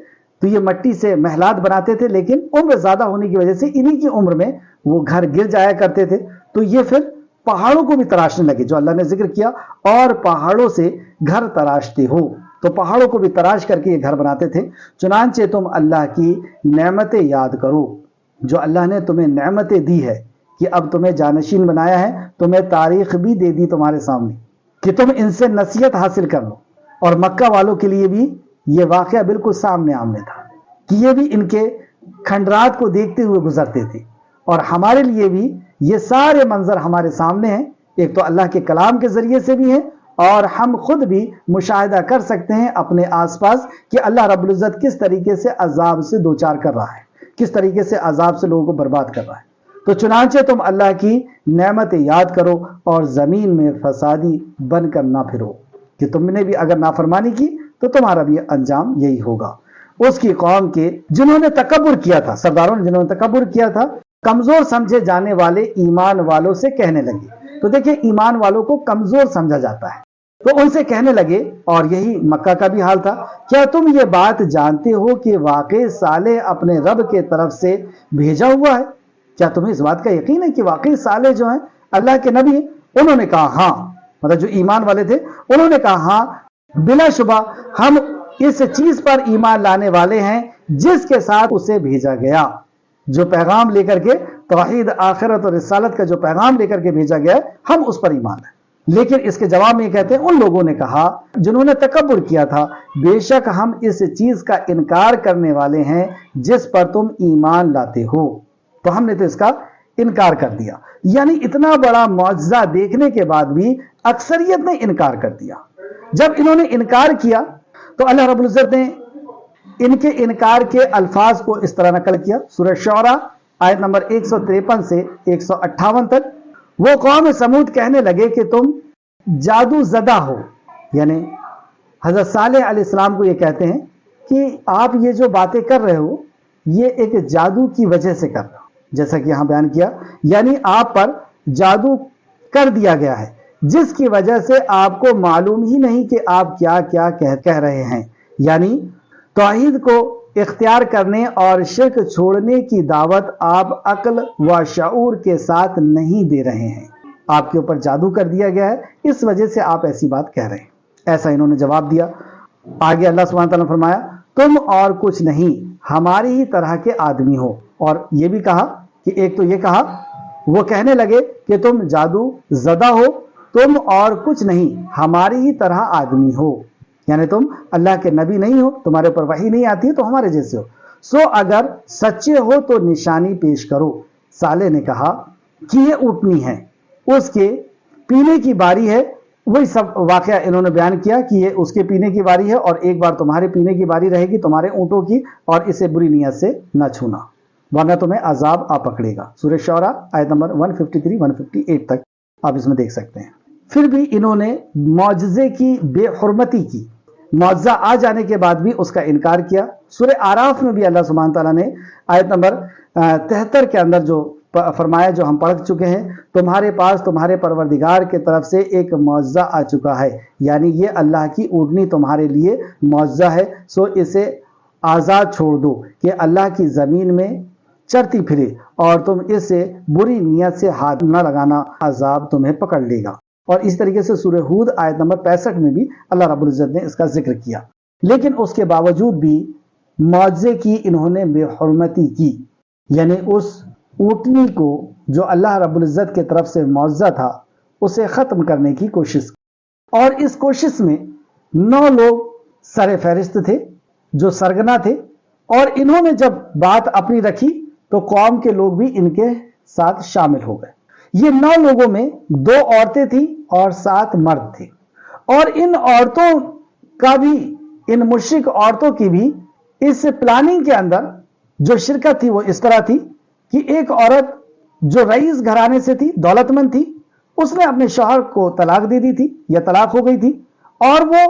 تو یہ مٹی سے محلات بناتے تھے، لیکن عمر زیادہ ہونے کی وجہ سے انہی کی عمر میں وہ گھر گر جایا کرتے تھے، تو یہ پھر پہاڑوں کو بھی تراشنے لگے، جو اللہ نے ذکر کیا، اور پہاڑوں سے گھر تراشتے ہو، تو پہاڑوں کو بھی تراش کر کے یہ گھر بناتے تھے۔ چنانچہ تم اللہ کی نعمتیں یاد کرو، جو اللہ نے تمہیں نعمتیں دی ہے کہ اب تمہیں جانشین بنایا ہے، تمہیں تاریخ بھی دے دی تمہارے سامنے کہ تم ان سے نصیحت حاصل کر لو۔ اور مکہ والوں کے لیے بھی یہ واقعہ بالکل سامنے آمنے تھا کہ یہ بھی ان کے کھنڈرات کو دیکھتے ہوئے گزرتے تھے، اور ہمارے لیے بھی یہ سارے منظر ہمارے سامنے ہیں، ایک تو اللہ کے کلام کے ذریعے سے بھی ہیں، اور ہم خود بھی مشاہدہ کر سکتے ہیں اپنے آس پاس کہ اللہ رب العزت کس طریقے سے عذاب سے دوچار کر رہا ہے، کس طریقے سے عذاب سے لوگوں کو برباد کر رہا ہے۔ تو چنانچہ تم اللہ کی نعمتیں یاد کرو اور زمین میں فسادی بن کر نہ پھرو، کہ تم نے بھی اگر نافرمانی کی تو تمہارا بھی انجام یہی ہوگا۔ اس کی قوم کے جنہوں نے تکبر کیا تھا، سرداروں نے جنہوں نے تکبر کیا تھا، کمزور سمجھے جانے والے ایمان والوں سے کہنے لگے۔ تو دیکھیں ایمان والوں کو کمزور سمجھا جاتا ہے، تو ان سے کہنے لگے، اور یہی مکہ کا بھی حال تھا، کیا تم یہ بات جانتے ہو کہ واقعی صالح اپنے رب کے طرف سے بھیجا ہوا ہے؟ کیا تمہیں اس بات کا یقین ہے کہ واقعی صالح جو ہیں اللہ کے نبی ہیں؟ انہوں نے کہا ہاں، مطلب جو ایمان والے تھے انہوں نے کہا ہاں، بلا شبہ ہم اس چیز پر ایمان لانے والے ہیں جس کے ساتھ اسے بھیجا گیا، جو پیغام لے کر کے توحید آخرت اور رسالت کا جو پیغام لے کر کے بھیجا گیا ہے، ہم اس پر ایمان ہیں۔ لیکن اس کے جواب میں یہ کہتے ہیں، ان لوگوں نے کہا جنہوں نے تکبر کیا تھا، بے شک ہم اس چیز کا انکار کرنے والے ہیں جس پر تم ایمان لاتے ہو، تو ہم نے تو اس کا انکار کر دیا۔ یعنی اتنا بڑا معجزہ دیکھنے کے بعد بھی اکثریت نے انکار کر دیا۔ جب انہوں نے انکار کیا تو اللہ رب العزت نے ان کے انکار کے الفاظ کو اس طرح نقل کیا۔ سورہ شعراء آیت نمبر 153 سے 158 تک، وہ قوم سمود کہنے لگے کہ تم جادو زدہ ہو، یعنی حضرت صالح علیہ السلام کو یہ کہتے ہیں کہ آپ یہ جو باتیں کر رہے ہو یہ ایک جادو کی وجہ سے کر رہے ہو، جیسا کہ یہاں بیان کیا، یعنی آپ پر جادو کر دیا گیا ہے جس کی وجہ سے آپ کو معلوم ہی نہیں کہ آپ کیا کیا کہہ رہے ہیں۔ یعنی توحید کو اختیار کرنے اور شرک چھوڑنے کی دعوت آپ عقل و شعور کے ساتھ نہیں دے رہے ہیں، آپ کے اوپر جادو کر دیا گیا ہے، اس وجہ سے آپ ایسی بات کہہ رہے ہیں۔ ایسا انہوں نے جواب دیا۔ آگے اللہ سبحانہ تعالیٰ نے فرمایا، تم اور کچھ نہیں ہماری ہی طرح کے آدمی ہو۔ اور یہ بھی کہا کہ ایک تو یہ کہا، وہ کہنے لگے کہ تم جادو زدہ ہو، تم اور کچھ نہیں ہماری ہی طرح آدمی ہو، یعنی تم اللہ کے نبی نہیں ہو، تمہارے اوپر وحی نہیں آتی ہے تو ہمارے جیسے ہو، سو اگر سچے ہو تو نشانی پیش کرو۔ صالح نے کہا کہ یہ اونٹنی ہے، اس کے پینے کی باری ہے۔ وہی سب واقعہ انہوں نے بیان کیا کہ یہ اس کے پینے کی باری ہے، اور ایک بار تمہارے پینے کی باری رہے گی تمہارے اونٹوں کی، اور اسے بری نیت سے نہ چھونا ورنہ تمہیں عذاب آ پکڑے گا۔ سورہ شعراء آیت نمبر 153 158 تک آپ اس میں دیکھ سکتے ہیں۔ پھر بھی انہوں نے معجزے کی بے حرمتی کی، معجزہ آ جانے کے بعد بھی اس کا انکار کیا۔ سورہ اعراف میں بھی اللہ سبحانہ تعالیٰ نے آیت نمبر 73 کے اندر جو فرمایا جو ہم پڑھ چکے ہیں، تمہارے پاس تمہارے پروردگار کے طرف سے ایک معجزہ آ چکا ہے، یعنی یہ اللہ کی اونٹنی تمہارے لیے معجزہ ہے، سو اسے آزاد چھوڑ دو کہ اللہ کی زمین میں چرتی پھرے، اور تم اس سے بری نیت سے ہاتھ نہ لگانا، عذاب تمہیں پکڑ لے گا۔ اور اس طریقے سے سورہ ہود آیت نمبر 65 میں بھی اللہ رب العزت نے اس کا ذکر کیا۔ لیکن اس کے باوجود بھی معجزے کی انہوں نے بے حرمتی کی، یعنی اس اونٹنی کو جو اللہ رب العزت کے طرف سے معجزہ تھا اسے ختم کرنے کی کوشش کی، اور اس کوشش میں 9 لوگ سر فہرست تھے جو سرگنا تھے، اور انہوں نے جب بات اپنی رکھی تو قوم کے لوگ بھی ان کے ساتھ شامل ہو گئے۔ یہ 9 لوگوں میں 2 عورتیں تھیں اور 7 مرد تھے، اور ان عورتوں کا بھی، ان مشرک عورتوں کی بھی اس پلاننگ کے اندر جو شرکت تھی وہ اس طرح تھی کہ ایک عورت جو رئیس گھرانے سے تھی، دولت مند تھی، اس نے اپنے شوہر کو طلاق دے دی تھی یا طلاق ہو گئی تھی، اور وہ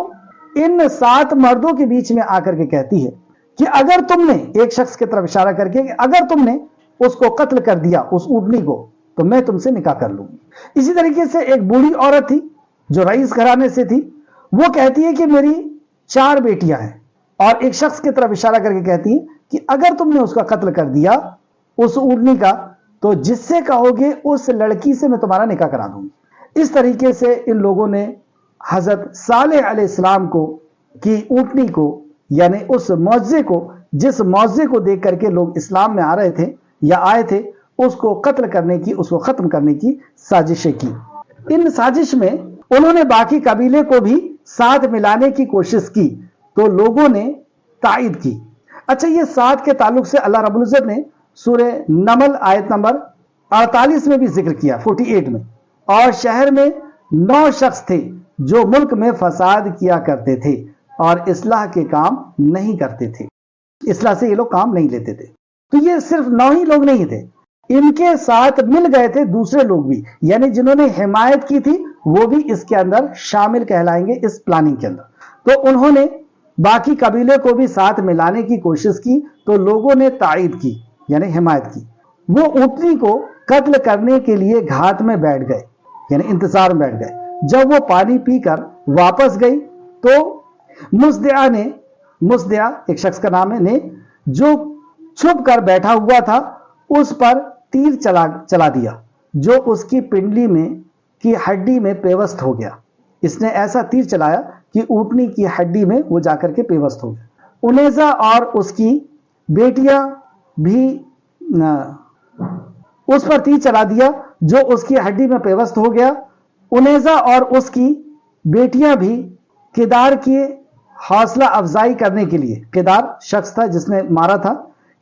ان 7 مردوں کے بیچ میں آ کر کے کہتی ہے کہ اگر تم نے، ایک شخص کی طرف اشارہ کر کے، کہ اگر تم نے اس کو قتل کر دیا، اس اونٹنی کو، تو میں تم سے نکاح کر لوں گی۔ اسی طریقے سے ایک بوڑھی عورت تھی جو رئیس گھرانے سے تھی، وہ کہتی ہے کہ میری 4 بیٹیاں ہیں، اور ایک شخص کی طرف اشارہ کر کے کہتی ہے کہ اگر تم نے اس کا قتل کر دیا، اس اونٹنی کا، تو جس سے کہو گے اس لڑکی سے میں تمہارا نکاح کرا دوں گی۔ اس طریقے سے ان لوگوں نے حضرت صالح علیہ السلام کو کی اونٹنی کو، یعنی اس معجزے کو، جس معجزے کو دیکھ کر کے لوگ اسلام میں آ رہے تھے یا آئے تھے، اس کو قتل کرنے کی، اس کو ختم کرنے کی سازشیں کی۔ ان سازش میں انہوں نے باقی قبیلے کو بھی ساتھ ملانے کی کوشش کی، تو لوگوں نے تائید کی۔ اچھا، یہ ساتھ کے تعلق سے اللہ رب العزت نے سورہ نمل آیت نمبر 48 میں بھی ذکر کیا، 48 میں، اور شہر میں 9 شخص تھے جو ملک میں فساد کیا کرتے تھے اور اصلاح کے کام نہیں کرتے تھے، اصلاح سے یہ لوگ کام نہیں لیتے تھے۔ تو یہ صرف 9 ہی لوگ نہیں تھے، ان کے ساتھ مل گئے تھے دوسرے لوگ بھی، یعنی جنہوں نے حمایت کی تھی وہ بھی اس کے اندر شامل کہلائیں گے، اس پلاننگ کے اندر۔ تو انہوں نے باقی قبیلے کو بھی ساتھ ملانے کی کوشش کی، تو لوگوں نے تائید کی، یعنی حمایت کی۔ وہ اونٹنی کو قتل کرنے کے لیے گھاٹ میں بیٹھ گئے، یعنی انتظار میں بیٹھ گئے۔ جب وہ پانی پی کر واپس گئی تو مصدع ایک شخص کا نام ہے، نے جو چھپ کر بیٹھا ہوا تھا اس پر تیر چلا دیا، جو اس کی پنڈلی میں کی ہڈی میں پیوست ہو گیا۔ اس نے ایسا تیر چلایا کہ اونٹنی کی ہڈی میں وہ جا کر کے پیوست ہو گیا۔ انیزا اور اس کی بیٹیاں بھی اس پر تیر چلا دیا جو اس کی ہڈی میں پیوست ہو گیا۔ انیزا اور اس کی بیٹیاں بھی کدار کی حوصلہ افزائی کرنے کے لیے، کدار شخص تھا جس نے مارا تھا،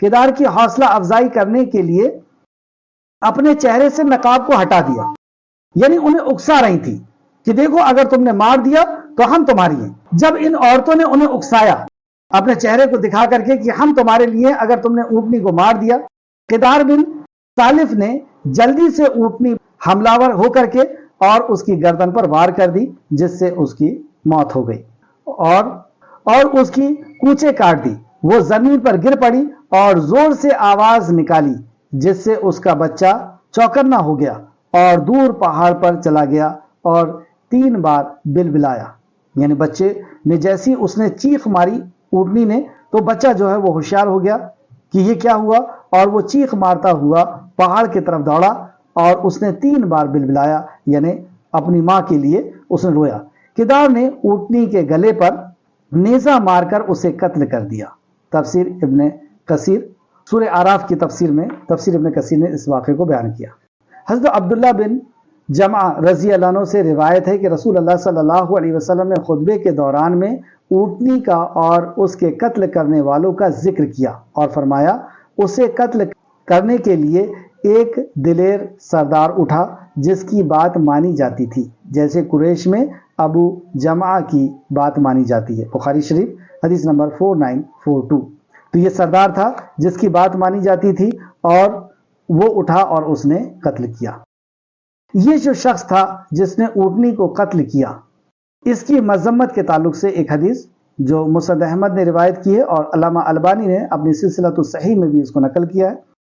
کدار کی حوصلہ افزائی کرنے کے لیے اپنے چہرے سے نقاب کو ہٹا دیا، یعنی انہیں اکسا رہی تھی کہ دیکھو اگر تم نے مار دیا تو ہم تمہاری ہیں۔ جب ان عورتوں نے انہیں اکسایا اپنے چہرے کو دکھا کر کے کہ ہم تمہارے لیے اگر تم نے اونٹنی کو مار دیا، قدار بن سالف نے جلدی سے اونٹنی حملہ ہو کر کے اور اس کی گردن پر وار کر دی، جس سے اس کی موت ہو گئی، اور اس کی کونچیں کاٹ دی۔ وہ زمین پر گر پڑی اور زور سے آواز نکالی، جس سے اس کا بچہ چوکنا ہو گیا اور دور پہاڑ پر چلا گیا اور 3 بار بلبلایا۔ یعنی بچے نے جیسی اس نے چیخ ماری اونٹنی نے، تو بچہ جو ہے وہ ہوشیار ہو گیا کہ یہ کیا ہوا، اور وہ چیخ مارتا ہوا پہاڑ کی طرف دوڑا اور اس نے 3 بار بلبلایا، یعنی اپنی ماں کے لیے اس نے رویا۔ کدار نے اونٹنی کے گلے پر نیزہ مار کر اسے قتل کر دیا۔ تفسیر ابن کثیر، سورہ آراف کی تفسیر میں تفسیر ابن کثیر نے اس واقعے کو بیان کیا۔ حضرت عبداللہ بن جمعہ رضی اللہ عنہ سے روایت ہے کہ رسول اللہ صلی اللہ علیہ وسلم نے خطبے کے دوران میں اونٹنی کا اور اس کے قتل کرنے والوں کا ذکر کیا اور فرمایا، اسے قتل کرنے کے لیے ایک دلیر سردار اٹھا جس کی بات مانی جاتی تھی، جیسے قریش میں ابو جمعہ کی بات مانی جاتی ہے۔ بخاری شریف حدیث نمبر 4942۔ تو یہ سردار تھا جس کی بات مانی جاتی تھی، اور وہ اٹھا اور اس نے قتل کیا۔ یہ جو شخص تھا جس نے اونٹنی کو قتل کیا، اس کی مذمت کے تعلق سے ایک حدیث جو مسند احمد نے روایت کی ہے اور علامہ البانی نے اپنی سلسلۃ الصحیح میں بھی اس کو نقل کیا ہے۔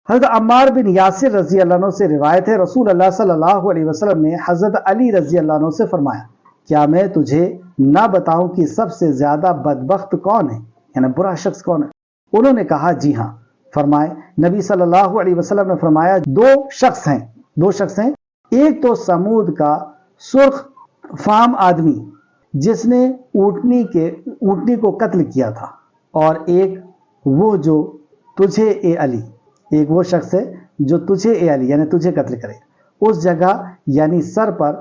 حضرت عمار بن یاسر رضی اللہ عنہ سے روایت ہے، رسول اللہ صلی اللہ علیہ وسلم نے حضرت علی رضی اللہ عنہ سے فرمایا، کیا میں تجھے نہ بتاؤں کہ سب سے زیادہ بدبخت کون ہے، یعنی برا شخص کون ہے؟ انہوں نے کہا جی ہاں۔ فرمائے نبی صلی اللہ علیہ وسلم نے فرمایا دو شخص ہیں، ایک تو سمود کا سرخ فام آدمی جس نے اونٹنی کو قتل کیا تھا، اور ایک وہ جو تجھے اے علی، ایک وہ شخص ہے جو تجھے اے علی یعنی تجھے قتل کرے، اس جگہ یعنی سر پر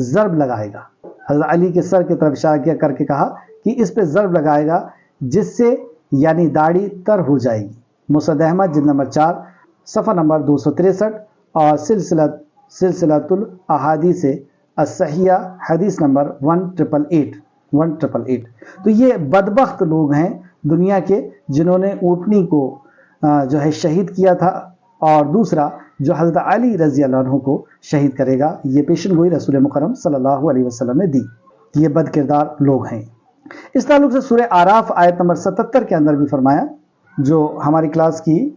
ضرب لگائے گا۔ حضرت علی کے سر کی طرف اشارہ کیا کر کے کہا کہ اس پہ ضرب لگائے گا جس سے یعنی داڑھی تر ہو جائے گی۔ مسند احمد جلد نمبر 4 صفحہ نمبر 263 اور سلسلۃ الاحادیث الصحیحہ حدیث نمبر 1888۔ تو یہ بدبخت لوگ ہیں دنیا کے جنہوں نے اونٹنی کو جو ہے شہید کیا تھا، اور دوسرا جو حضرت علی رضی اللہ عنہ کو شہید کرے گا۔ یہ پیشن گوئی رسول مکرم صلی اللہ علیہ وسلم نے دی، یہ بد کردار لوگ ہیں۔ اس تعلق سے سورہ اعراف آیت نمبر 77 کے اندر بھی فرمایا، جو ہماری کلاس کی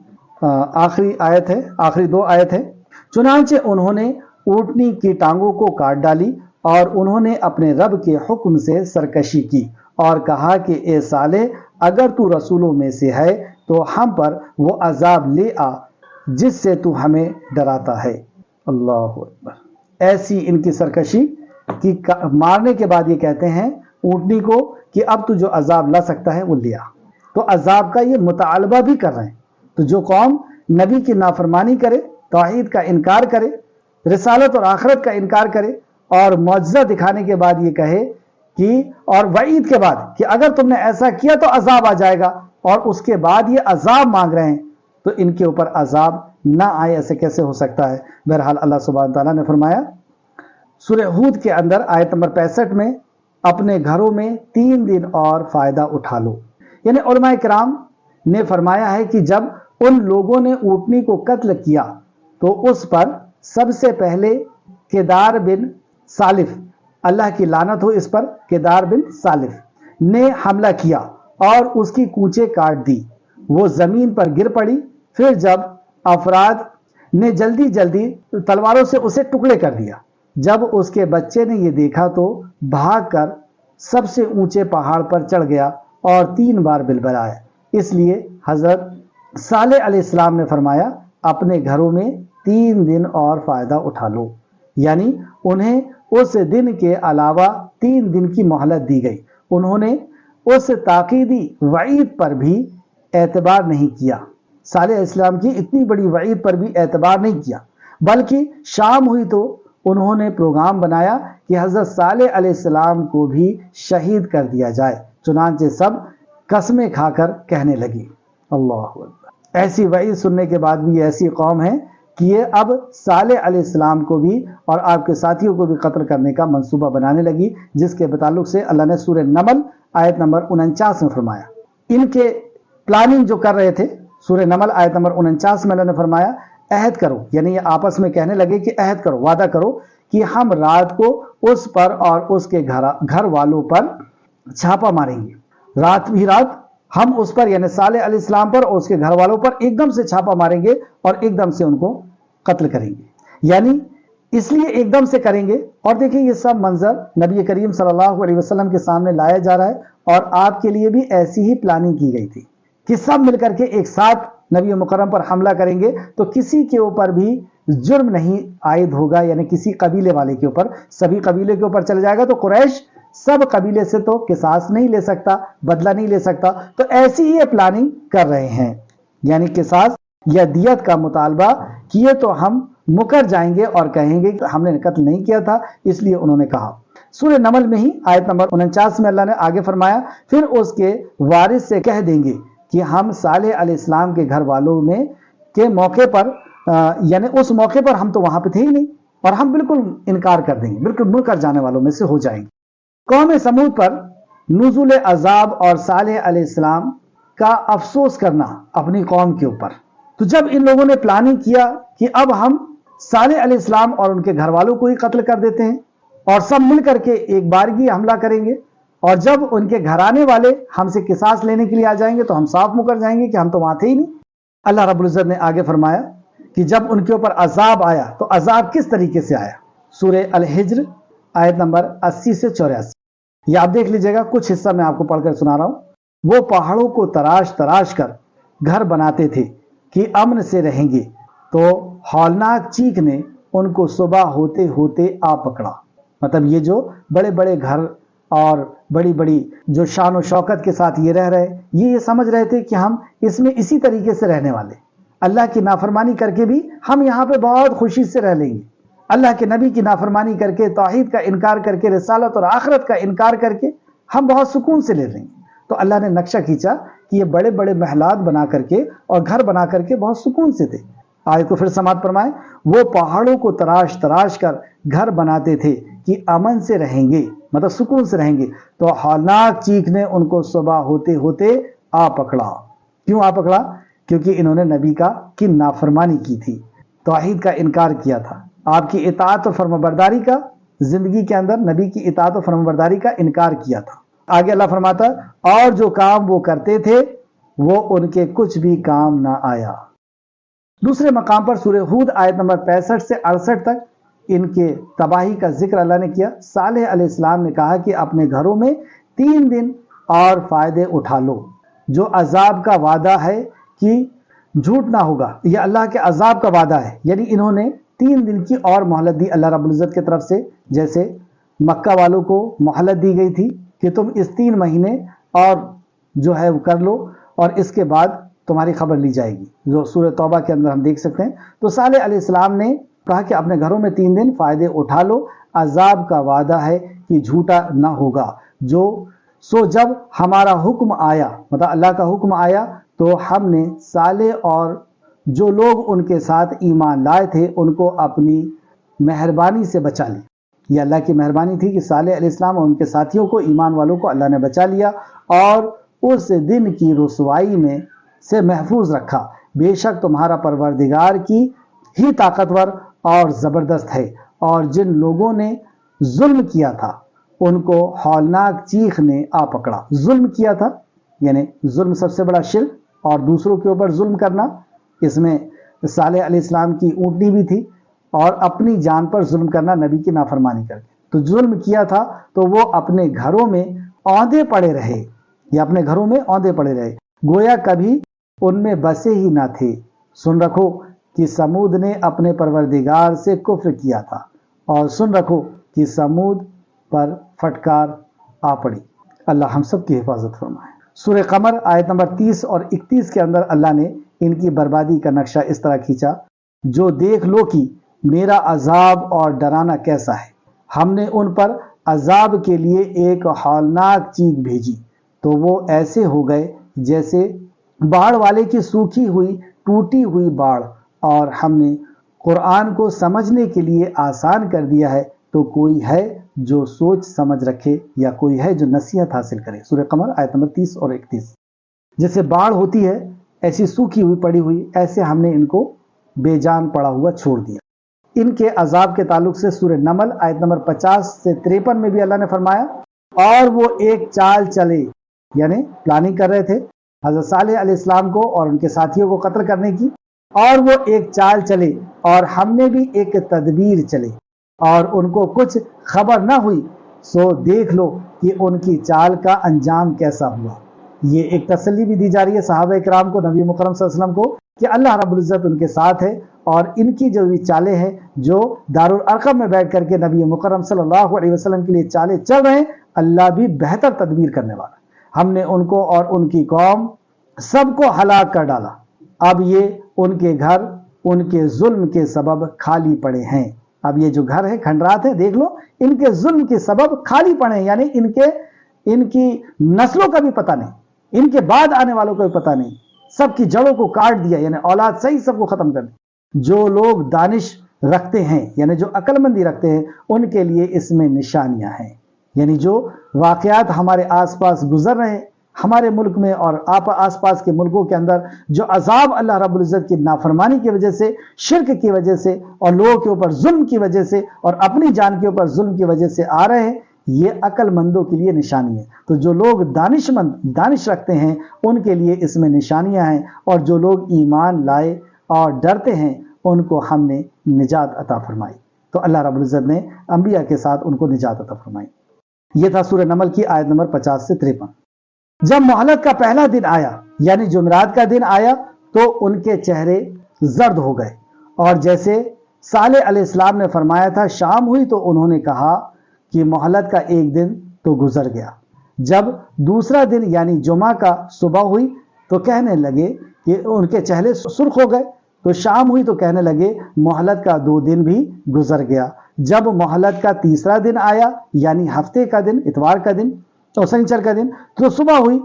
آخری دو آیت ہے، چنانچہ انہوں نے اونٹنی کی ٹانگوں کو کاٹ ڈالی اور انہوں نے اپنے رب کے حکم سے سرکشی کی اور کہا کہ اے صالح، اگر تو رسولوں میں سے ہے تو ہم پر وہ عذاب لے آ جس سے تو ہمیں ڈراتا ہے۔ اللہ اکبر۔ ایسی ان کی سرکشی کی مارنے کے بعد یہ کہتے ہیں اونٹنی کو کہ اب تو جو عذاب لا سکتا ہے وہ لیا۔ تو عذاب کا یہ مطالبہ بھی کر رہے ہیں۔ تو جو قوم نبی کی نافرمانی کرے، توحید کا انکار کرے، رسالت اور آخرت کا انکار کرے، اور معجزہ دکھانے کے بعد یہ کہے کہ اور وعید کے بعد کہ اگر تم نے ایسا کیا تو عذاب آ جائے گا، اور اس کے بعد یہ عذاب مانگ رہے ہیں، تو ان کے اوپر عذاب نہ آئے ایسے کیسے ہو سکتا ہے؟ بہرحال اللہ سبحانہ تعالیٰ نے فرمایا سورہ ہود کے اندر آیت نمبر 65 میں، اپنے گھروں میں 3 دن اور فائدہ اٹھا لو۔ یعنی علماء کرام نے فرمایا ہے کہ جب ان لوگوں نے اونٹنی کو قتل کیا تو اس پر سب سے پہلے کیدار بن سالف، اللہ کی لعنت ہو اس پر، کیدار بن سالف نے حملہ کیا اور اس کی کونچیں کاٹ دی، وہ زمین پر گر پڑی۔ پھر جب افراد نے جلدی تلواروں سے اسے ٹکڑے کر دیا، جب اس کے بچے نے یہ دیکھا تو بھاگ کر سب سے اونچے پہاڑ پر چڑھ گیا اور 3 بار بلبلایا۔ اس لیے حضرت صالح علیہ السلام نے فرمایا اپنے گھروں میں 3 دن اور فائدہ اٹھا لو، یعنی انہیں اس دن کے علاوہ 3 دن کی مہلت دی گئی۔ انہوں نے اس تاکیدی وعید پر بھی اعتبار نہیں کیا، صالح علیہ السلام کی اتنی بڑی وعید پر بھی اعتبار نہیں کیا، بلکہ شام ہوئی تو انہوں نے پروگرام بنایا کہ حضرت صالح علیہ السلام کو بھی شہید کر دیا جائے۔ چنانچہ سب قسمیں کھا کر کہنے لگی۔ اللہ اکبر۔ ایسی وعید سننے کے بعد بھی ایسی قوم ہے کہ یہ اب صالح علیہ السلام کو بھی اور آپ کے ساتھیوں کو بھی قتل کرنے کا منصوبہ بنانے لگی، جس کے تعلق سے اللہ نے سورہ نمل آیت نمبر 49 میں فرمایا۔ ان کے پلاننگ جو کر رہے تھے، سورہ نمل آیت نمبر 49 میں اللہ نے فرمایا عہد کرو، یعنی یہ آپس میں کہنے لگے کہ عہد کرو، وعدہ کرو کہ ہم رات کو اس پر اور اس کے گھر والوں پر چھاپا ماریں گے، رات بھی رات ہم اس پر یعنی صالح علیہ السلام پر اور اس کے گھر والوں پر ایک دم سے چھاپا ماریں گے اور ایک دم سے ان کو قتل کریں گے۔ یعنی اس لیے ایک دم سے کریں گے۔ اور دیکھیں یہ سب منظر نبی کریم صلی اللہ علیہ وسلم کے سامنے لایا جا رہا ہے، اور آپ کے لیے بھی ایسی ہی پلاننگ کی گئی تھی کہ سب مل کر کے ایک ساتھ نبی مکرم پر حملہ کریں گے، تو کسی کے اوپر بھی جرم نہیں عائد ہوگا، یعنی کسی قبیلے والے کے اوپر، سبھی قبیلے کے اوپر چل جائے گا۔ تو قریش سب قبیلے سے تو قصاص نہیں لے سکتا، بدلہ نہیں لے سکتا، تو ایسی ہی یہ پلاننگ کر رہے ہیں، یعنی قصاص یا دیت کا مطالبہ کیے تو ہم مکر جائیں گے اور کہیں گے کہ ہم نے قتل نہیں کیا تھا، اس لیے انہوں نے کہا۔ سورہ نمل میں ہی آیت نمبر 49 میں اللہ نے آگے فرمایا پھر اس کے وارث سے کہہ دیں گے کہ ہم صالح علیہ السلام کے گھر والوں میں کے موقع پر یعنی اس موقع پر ہم تو وہاں پہ تھے ہی نہیں، اور ہم بالکل انکار کر دیں گے، بالکل منکر جانے والوں میں سے ہو جائیں گے۔ قوم سمود پر نزول عذاب اور صالح علیہ السلام کا افسوس کرنا اپنی قوم کے اوپر۔ تو جب ان لوگوں نے پلاننگ کیا کہ اب ہم صالح علیہ السلام اور ان کے گھر والوں کو ہی قتل کر دیتے ہیں اور سب مل کر کے ایک بارگی حملہ کریں گے، اور جب ان کے گھرانے والے ہم سے قصاص لینے کے لیے آ جائیں گے تو ہم صاف مکر جائیں گے کہ ہم تو وہاں تھے ہی نہیں۔ اللہ رب العزت نے آگے فرمایا کہ جب ان کے اوپر عذاب آیا تو عذاب کس طریقے سے آیا. سورہ الحجر آیت نمبر 80 سے 84. یہ آپ دیکھ لیجئے گا, کچھ حصہ میں آپ کو پڑھ کر سنا رہا ہوں. وہ پہاڑوں کو تراش تراش کر گھر بناتے تھے کہ امن سے رہیں گے, تو ہولناک چیخ نے ان کو صبح ہوتے ہوتے آ پکڑا. مطلب یہ جو بڑے بڑے گھر اور بڑی بڑی جو شان و شوکت کے ساتھ یہ رہ رہے, یہ سمجھ رہے تھے کہ ہم اس میں اسی طریقے سے رہنے والے, اللہ کی نافرمانی کر کے بھی ہم یہاں پہ بہت خوشی سے رہ لیں گے, اللہ کے نبی کی نافرمانی کر کے, توحید کا انکار کر کے, رسالت اور آخرت کا انکار کر کے ہم بہت سکون سے لے لیں گے. تو اللہ نے نقشہ کھینچا کہ یہ بڑے بڑے محلات بنا کر کے اور گھر بنا کر کے بہت سکون سے تھے. آیت کو پھر سماعت فرمائیں. وہ پہاڑوں کو تراش تراش کر گھر بناتے تھے کہ امن سے رہیں گے, مطلب سکون سے رہیں گے, تو ہولناک چیخ نے ان کو صبح ہوتے ہوتے آ پکڑا. کیوں آ پکڑا؟ کیونکہ انہوں نے نبی کی نافرمانی کی تھی, توحید کا انکار کیا تھا, آپ کی اطاعت و فرمانبرداری کا, زندگی کے اندر نبی کی اطاعت و فرمانبرداری کا انکار کیا تھا. آگے اللہ فرماتا اور جو کام وہ کرتے تھے وہ ان کے کچھ بھی کام نہ آیا. دوسرے مقام پر سورہ ہود آیت نمبر 65 سے 68 تک ان کے تباہی کا ذکر اللہ نے کیا. صالح علیہ السلام نے کہا کہ اپنے گھروں میں 3 دن اور فائدے اٹھا لو. جو عذاب کا وعدہ ہے کہ جھوٹ نہ ہوگا, یہ اللہ کے عذاب کا وعدہ ہے, یعنی انہوں نے 3 دن کی اور مہلت دی اللہ رب العزت کی طرف سے. جیسے مکہ والوں کو مہلت دی گئی تھی کہ تم اس 3 مہینے اور جو ہے وہ کر لو اور اس کے بعد تمہاری خبر لی جائے گی, جو سورہ توبہ کے اندر ہم دیکھ سکتے ہیں. تو صالح علیہ السلام نے کہا کہ اپنے گھروں میں 3 دن فائدے اٹھا لو, عذاب کا وعدہ ہے کہ جھوٹا نہ ہوگا. سو جب ہمارا حکم آیا, مطلب اللہ کا حکم آیا, تو ہم نے صالح اور جو لوگ ان کے ساتھ ایمان لائے تھے ان کو اپنی مہربانی سے بچا لیا. یہ اللہ کی مہربانی تھی کہ صالح علیہ السلام اور ان کے ساتھیوں کو, ایمان والوں کو اللہ نے بچا لیا اور اس دن کی رسوائی میں سے محفوظ رکھا. بے شک تمہارا پروردگار کی ہی طاقتور اور زبردست ہے, اور جن لوگوں نے ظلم کیا تھا ان کو ہولناک چیخ نے آ پکڑا. ظلم کیا تھا یعنی ظلم سب سے بڑا شرک, اور دوسروں کے اوپر ظلم کرنا, اس میں صالح علیہ السلام کی اونٹنی بھی تھی, اور اپنی جان پر ظلم کرنا نبی کی نافرمانی کر کے. تو ظلم کیا تھا تو وہ اپنے گھروں میں اوندے پڑے رہے, یا اپنے گھروں میں اوندے پڑے رہے, گویا کبھی ان میں بسے ہی نہ تھے. سن رکھو کہ سمود نے اپنے پروردگار سے کفر کیا تھا, اور سن رکھو کہ سمود پر پھٹکار آ پڑی. اللہ ہم سب کی حفاظت فرمائے. سورہ قمر آیت نمبر 30 اور 31 کے اندر اللہ نے ان کی بربادی کا نقشہ اس طرح کھینچا. جو دیکھ لو کہ میرا عذاب اور ڈرانا کیسا ہے. ہم نے ان پر عذاب کے لیے ایک ہولناک چیخ بھیجی تو وہ ایسے ہو گئے جیسے باڑ والے کی سوکھی ہوئی ٹوٹی ہوئی باڑ. اور ہم نے قرآن کو سمجھنے کے لیے آسان کر دیا ہے, تو کوئی ہے جو سوچ سمجھ رکھے, یا کوئی ہے جو نصیحت حاصل کرے. سورہ قمر آیت نمبر 30 اور 31. جیسے باڑ ہوتی ہے ایسی سوکھی ہوئی پڑی ہوئی, ایسے ہم نے ان کو بے جان پڑا ہوا چھوڑ دیا. ان کے عذاب کے تعلق سے سورہ نمل آیت نمبر 50 سے 53 میں بھی اللہ نے فرمایا, اور وہ ایک چال چلے, یعنی پلاننگ کر رہے تھے حضرت صالح علیہ السلام کو اور ان کے ساتھیوں کو قتل کرنے کی, اور وہ ایک چال چلے اور ہم نے بھی ایک تدبیر چلے, اور ان کو کچھ خبر نہ ہوئی, سو دیکھ لو کہ ان کی چال کا انجام کیسا ہوا. یہ ایک تسلی بھی دی جا رہی ہے صحابہ کرام کو, نبی مکرم صلی اللہ علیہ وسلم کو, کہ اللہ رب العزت ان کے ساتھ ہے, اور ان کی جو بھی چالیں ہیں جو دارالارقم میں بیٹھ کر کے نبی مکرم صلی اللہ علیہ وسلم کے لیے چالیں چل رہے ہیں, اللہ بھی بہتر تدبیر کرنے والا. ہم نے ان کو اور ان کی قوم سب کو ہلاک کر ڈالا. اب یہ ان کے گھر ان کے ظلم کے سبب خالی پڑے ہیں. اب یہ جو گھر ہے کھنڈرات ہے, دیکھ لو ان کے ظلم کے سبب خالی پڑے ہیں, یعنی ان کی نسلوں کا بھی پتہ نہیں, ان کے بعد آنے والوں کا بھی پتہ نہیں, سب کی جڑوں کو کاٹ دیا, یعنی اولاد صحیح سب کو ختم کر دیا. جو لوگ دانش رکھتے ہیں یعنی جو عقل مندی رکھتے ہیں ان کے لیے اس میں نشانیاں ہیں. یعنی جو واقعات ہمارے آس پاس گزر رہے ہیں ہمارے ملک میں اور آس پاس کے ملکوں کے اندر, جو عذاب اللہ رب العزت کی نافرمانی کی وجہ سے, شرک کی وجہ سے, اور لوگوں کے اوپر ظلم کی وجہ سے, اور اپنی جان کے اوپر ظلم کی وجہ سے آ رہے ہیں, یہ عقل مندوں کے لیے نشانی ہے۔ تو جو لوگ دانش رکھتے ہیں ان کے لیے اس میں نشانیاں ہیں، اور جو لوگ ایمان لائے اور ڈرتے ہیں ان کو ہم نے نجات عطا فرمائی۔ تو اللہ رب العزت نے انبیاء کے ساتھ ان کو نجات عطا فرمائی۔ یہ تھا سورہ نمل کی آیت نمبر 50 سے 53۔ جب مہلت کا پہلا دن آیا یعنی جمعرات کا دن آیا تو ان کے چہرے زرد ہو گئے، اور جیسے صالح علیہ السلام نے فرمایا تھا شام ہوئی تو انہوں نے کہا کہ مہلت کا ایک دن تو گزر گیا۔ جب دوسرا دن یعنی جمعہ کا صبح ہوئی تو کہنے لگے کہ ان کے چہرے سرخ ہو گئے، تو شام ہوئی تو کہنے لگے مہلت کا 2 دن بھی گزر گیا۔ جب مہلت کا تیسرا دن آیا یعنی ہفتے کا دن، اتوار کا دن اور سنیچر کا دن، تو صبح ہوئی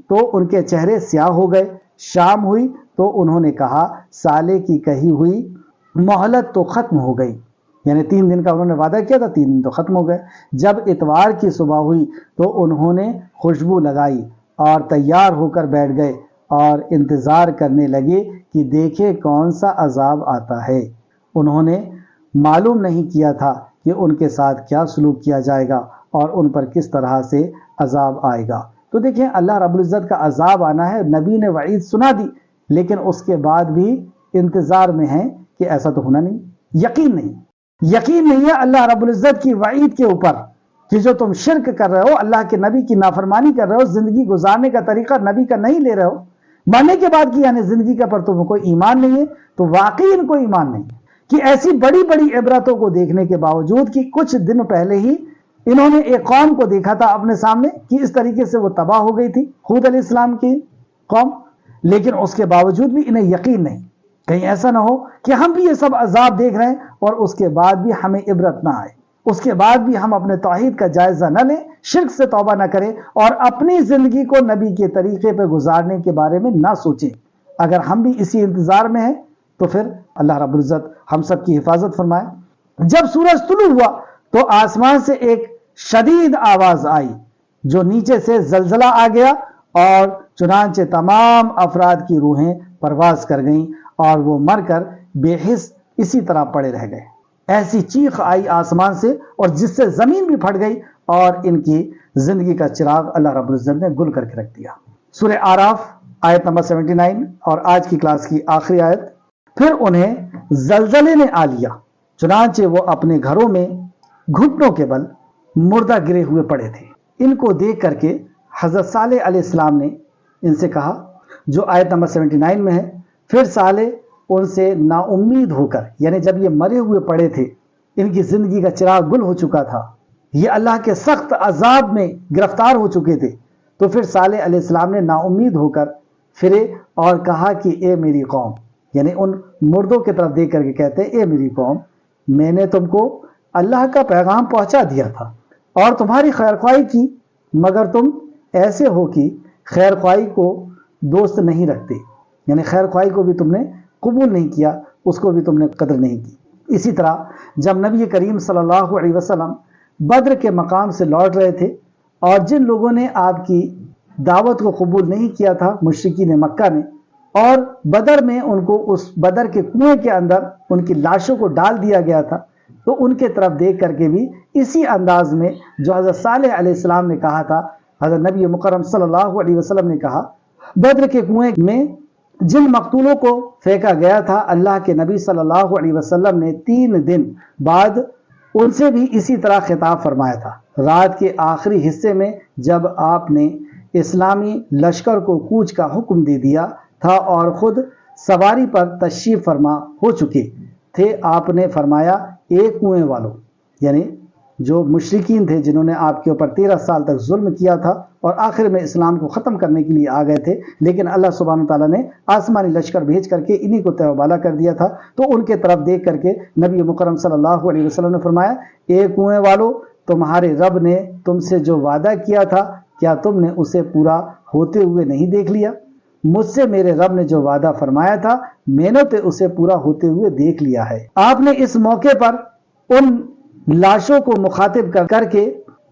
تو ان کے چہرے سیاہ ہو گئے۔ شام ہوئی تو انہوں نے کہا سالے کی کہی ہوئی مہلت تو ختم ہو گئی، یعنی 3 دن کا انہوں نے وعدہ کیا تھا، 3 دن تو ختم ہو گئے۔ جب اتوار کی صبح ہوئی تو انہوں نے خوشبو لگائی اور تیار ہو کر بیٹھ گئے اور انتظار کرنے لگے کہ دیکھے کون سا عذاب آتا ہے۔ انہوں نے معلوم نہیں کیا تھا کہ ان کے ساتھ کیا سلوک کیا جائے گا اور ان پر کس طرح سے عذاب آئے گا۔ تو دیکھیں اللہ رب العزت کا عذاب آنا ہے، نبی نے وعید سنا دی، لیکن اس کے بعد بھی انتظار میں ہیں کہ ایسا تو ہونا نہیں، یقین نہیں ہے اللہ رب العزت کی وعید کے اوپر کہ جو تم شرک کر رہے ہو، اللہ کے نبی کی نافرمانی کر رہے ہو، زندگی گزارنے کا طریقہ نبی کا نہیں لے رہے ہو، مرنے کے بعد کی یعنی زندگی کا پر تم کو ایمان نہیں ہے، تو واقعی ان کو ایمان نہیں ہے کہ ایسی بڑی بڑی عبرتوں کو دیکھنے کے باوجود کہ کچھ دن پہلے ہی انہوں نے ایک قوم کو دیکھا تھا اپنے سامنے کہ اس طریقے سے وہ تباہ ہو گئی تھی، ہود علیہ السلام کی قوم، لیکن اس کے باوجود بھی انہیں یقین نہیں۔ کہیں ایسا نہ ہو کہ ہم بھی یہ سب عذاب دیکھ رہے ہیں اور اس کے بعد بھی ہمیں عبرت نہ آئے، اس کے بعد بھی ہم اپنے توحید کا جائزہ نہ لیں، شرک سے توبہ نہ کریں اور اپنی زندگی کو نبی کے طریقے پہ گزارنے کے بارے میں نہ سوچیں۔ اگر ہم بھی اسی انتظار میں ہیں تو پھر اللہ رب العزت ہم سب کی حفاظت فرمائے۔ جب سورج طلوع ہوا تو آسمان سے ایک شدید آواز آئی، جو نیچے سے زلزلہ آ گیا، اور چنانچہ تمام افراد کی روحیں پرواز کر گئیں اور وہ مر کر بے حس اسی طرح پڑے رہ گئے۔ ایسی چیخ آئی آسمان سے اور جس سے زمین بھی پھٹ گئی اور ان کی زندگی کا چراغ اللہ رب العزت نے گل کر کے رکھ دیا۔ سورہ اعراف آیت نمبر 79 اور آج کی کلاس کی آخری آیت۔ پھر انہیں زلزلے نے آ لیا، چنانچہ وہ اپنے گھروں میں گھٹنوں کے بل مردہ گرے ہوئے پڑے تھے۔ ان کو دیکھ کر کے حضرت صالح علیہ السلام نے ان سے کہا، جو آیت نمبر 79 میں ہے، پھر صالح ان سے نا امید ہو کر، یعنی جب یہ مرے ہوئے پڑے تھے، ان کی زندگی کا چراغ گل ہو چکا تھا، یہ اللہ کے سخت عذاب میں گرفتار ہو چکے تھے، تو پھر صالح علیہ السلام نے نا امید ہو کر پھرے اور کہا کہ اے میری قوم، یعنی ان مردوں کی طرف دیکھ کر کے کہتے ہیں اے میری قوم، میں نے تم کو اللہ کا پیغام پہنچا دیا تھا اور تمہاری خیر خواہی کی، مگر تم ایسے ہو کہ خیر خواہی کو دوست نہیں رکھتے، یعنی خیر خواہی کو بھی تم نے قبول نہیں کیا، اس کو بھی تم نے قدر نہیں کی۔ اسی طرح جب نبی کریم صلی اللہ علیہ وسلم بدر کے مقام سے لوٹ رہے تھے اور جن لوگوں نے آپ کی دعوت کو قبول نہیں کیا تھا، مشرکین مکہ نے، اور بدر میں ان کو اس بدر کے کنویں کے اندر ان کی لاشوں کو ڈال دیا گیا تھا، تو ان کے طرف دیکھ کر کے بھی اسی انداز میں جو حضرت صالح علیہ السلام نے کہا تھا، حضرت نبی مکرم صلی اللہ علیہ وسلم نے کہا، بدر کے کنویں میں جن مقتولوں کو پھینکا گیا تھا، اللہ کے نبی صلی اللہ علیہ وسلم نے 3 دن بعد ان سے بھی اسی طرح خطاب فرمایا تھا۔ رات کے آخری حصے میں جب آپ نے اسلامی لشکر کو کوچ کا حکم دے دیا تھا اور خود سواری پر تشریف فرما ہو چکے تھے، آپ نے فرمایا اے کنویں والوں، یعنی جو مشرکین تھے جنہوں نے آپ کے اوپر 13 سال تک ظلم کیا تھا اور آخر میں اسلام کو ختم کرنے کے لیے آ گئے تھے، لیکن اللہ سبحانہ تعالیٰ نے آسمانی لشکر بھیج کر کے انہی کو تہ و بالا کر دیا تھا، تو ان کے طرف دیکھ کر کے نبی مکرم صلی اللہ علیہ وسلم نے فرمایا اے کنویں والو، تمہارے رب نے تم سے جو وعدہ کیا تھا کیا تم نے اسے پورا ہوتے ہوئے نہیں دیکھ لیا؟ مجھ سے میرے رب نے جو وعدہ فرمایا تھا میں نے تو اسے پورا ہوتے ہوئے دیکھ لیا ہے۔ آپ نے اس موقع پر ان لاشوں کو مخاطب کر کے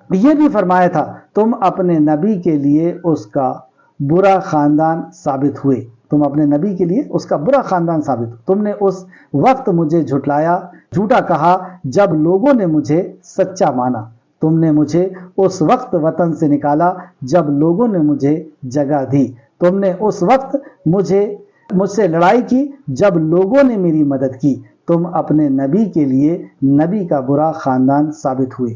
یہ بھی فرمایا تھا، تم اپنے نبی کے لیے اس کا برا خاندان ثابت ہوئے، تم اپنے نبی کے لیے اس کا برا خاندان ثابت ہوئے، تم نے اس وقت مجھے جھٹلایا، جھوٹا کہا جب لوگوں نے مجھے سچا مانا، تم نے مجھے اس وقت وطن سے نکالا جب لوگوں نے مجھے جگہ دی، تم نے اس وقت مجھ سے لڑائی کی جب لوگوں نے میری مدد کی، تم اپنے نبی کے لیے نبی کا برا خاندان ثابت ہوئے۔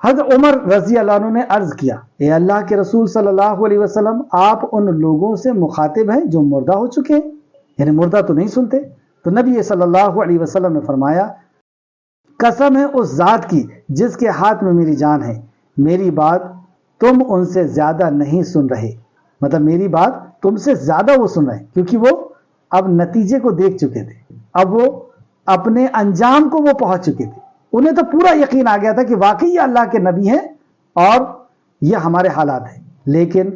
حضرت عمر رضی اللہ عنہ نے عرض کیا، اے اللہ کے رسول صلی اللہ علیہ وسلم، آپ ان لوگوں سے مخاطب ہیں جو مردہ ہو چکے ہیں، یعنی مردہ تو نہیں سنتے؟ تو نبی صلی اللہ علیہ وسلم نے فرمایا، قسم ہے اس ذات کی جس کے ہاتھ میں میری جان ہے، میری بات تم ان سے زیادہ نہیں سن رہے، مطلب میری بات تم سے زیادہ وہ سن رہے ہیں، کیونکہ وہ اب نتیجے کو دیکھ چکے تھے، اب وہ اپنے انجام کو وہ پہنچ چکے تھے، انہیں تو پورا یقین آ گیا تھا کہ واقعی یہ اللہ کے نبی ہیں اور یہ ہمارے حالات ہیں، لیکن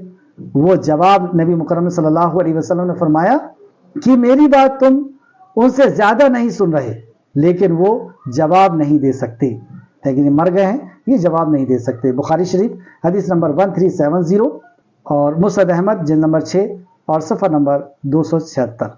وہ جواب نبی مکرم صلی اللہ علیہ وسلم نے فرمایا کہ میری بات تم ان سے زیادہ نہیں سن رہے، لیکن وہ جواب نہیں دے سکتے، لیکن یہ مر گئے ہیں، یہ جواب نہیں دے سکتے۔ بخاری شریف حدیث نمبر 1370 اور مسند احمد جلد نمبر 6 اور صفحہ نمبر 276۔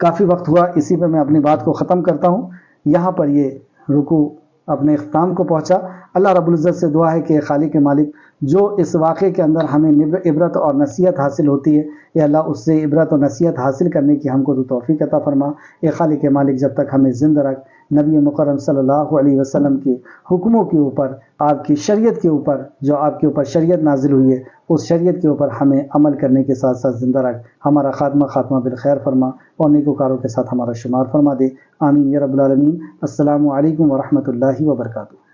کافی وقت ہوا، اسی پہ میں اپنی بات کو ختم کرتا ہوں۔ یہاں پر یہ رکوع اپنے اختتام کو پہنچا۔ اللہ رب العزت سے دعا ہے کہ خالق مالک جو اس واقعے کے اندر ہمیں عبرت اور نصیحت حاصل ہوتی ہے، اے اللہ اس سے عبرت اور نصیحت حاصل کرنے کی ہم کو تو توفیق عطا فرما۔ اے خالق مالک جب تک ہمیں زندہ رکھ، نبی مکرم صلی اللہ علیہ وسلم کے حکموں کے اوپر، آپ کی شریعت کے اوپر، جو آپ کے اوپر شریعت نازل ہوئی ہے، اس شریعت کے اوپر ہمیں عمل کرنے کے ساتھ ساتھ زندہ رکھ، ہمارا خاتمہ بالخیر فرما اور نیکوکاروں کے ساتھ ہمارا شمار فرما دے، آمین یا رب العالمین۔ السلام علیکم ورحمۃ اللہ وبرکاتہ۔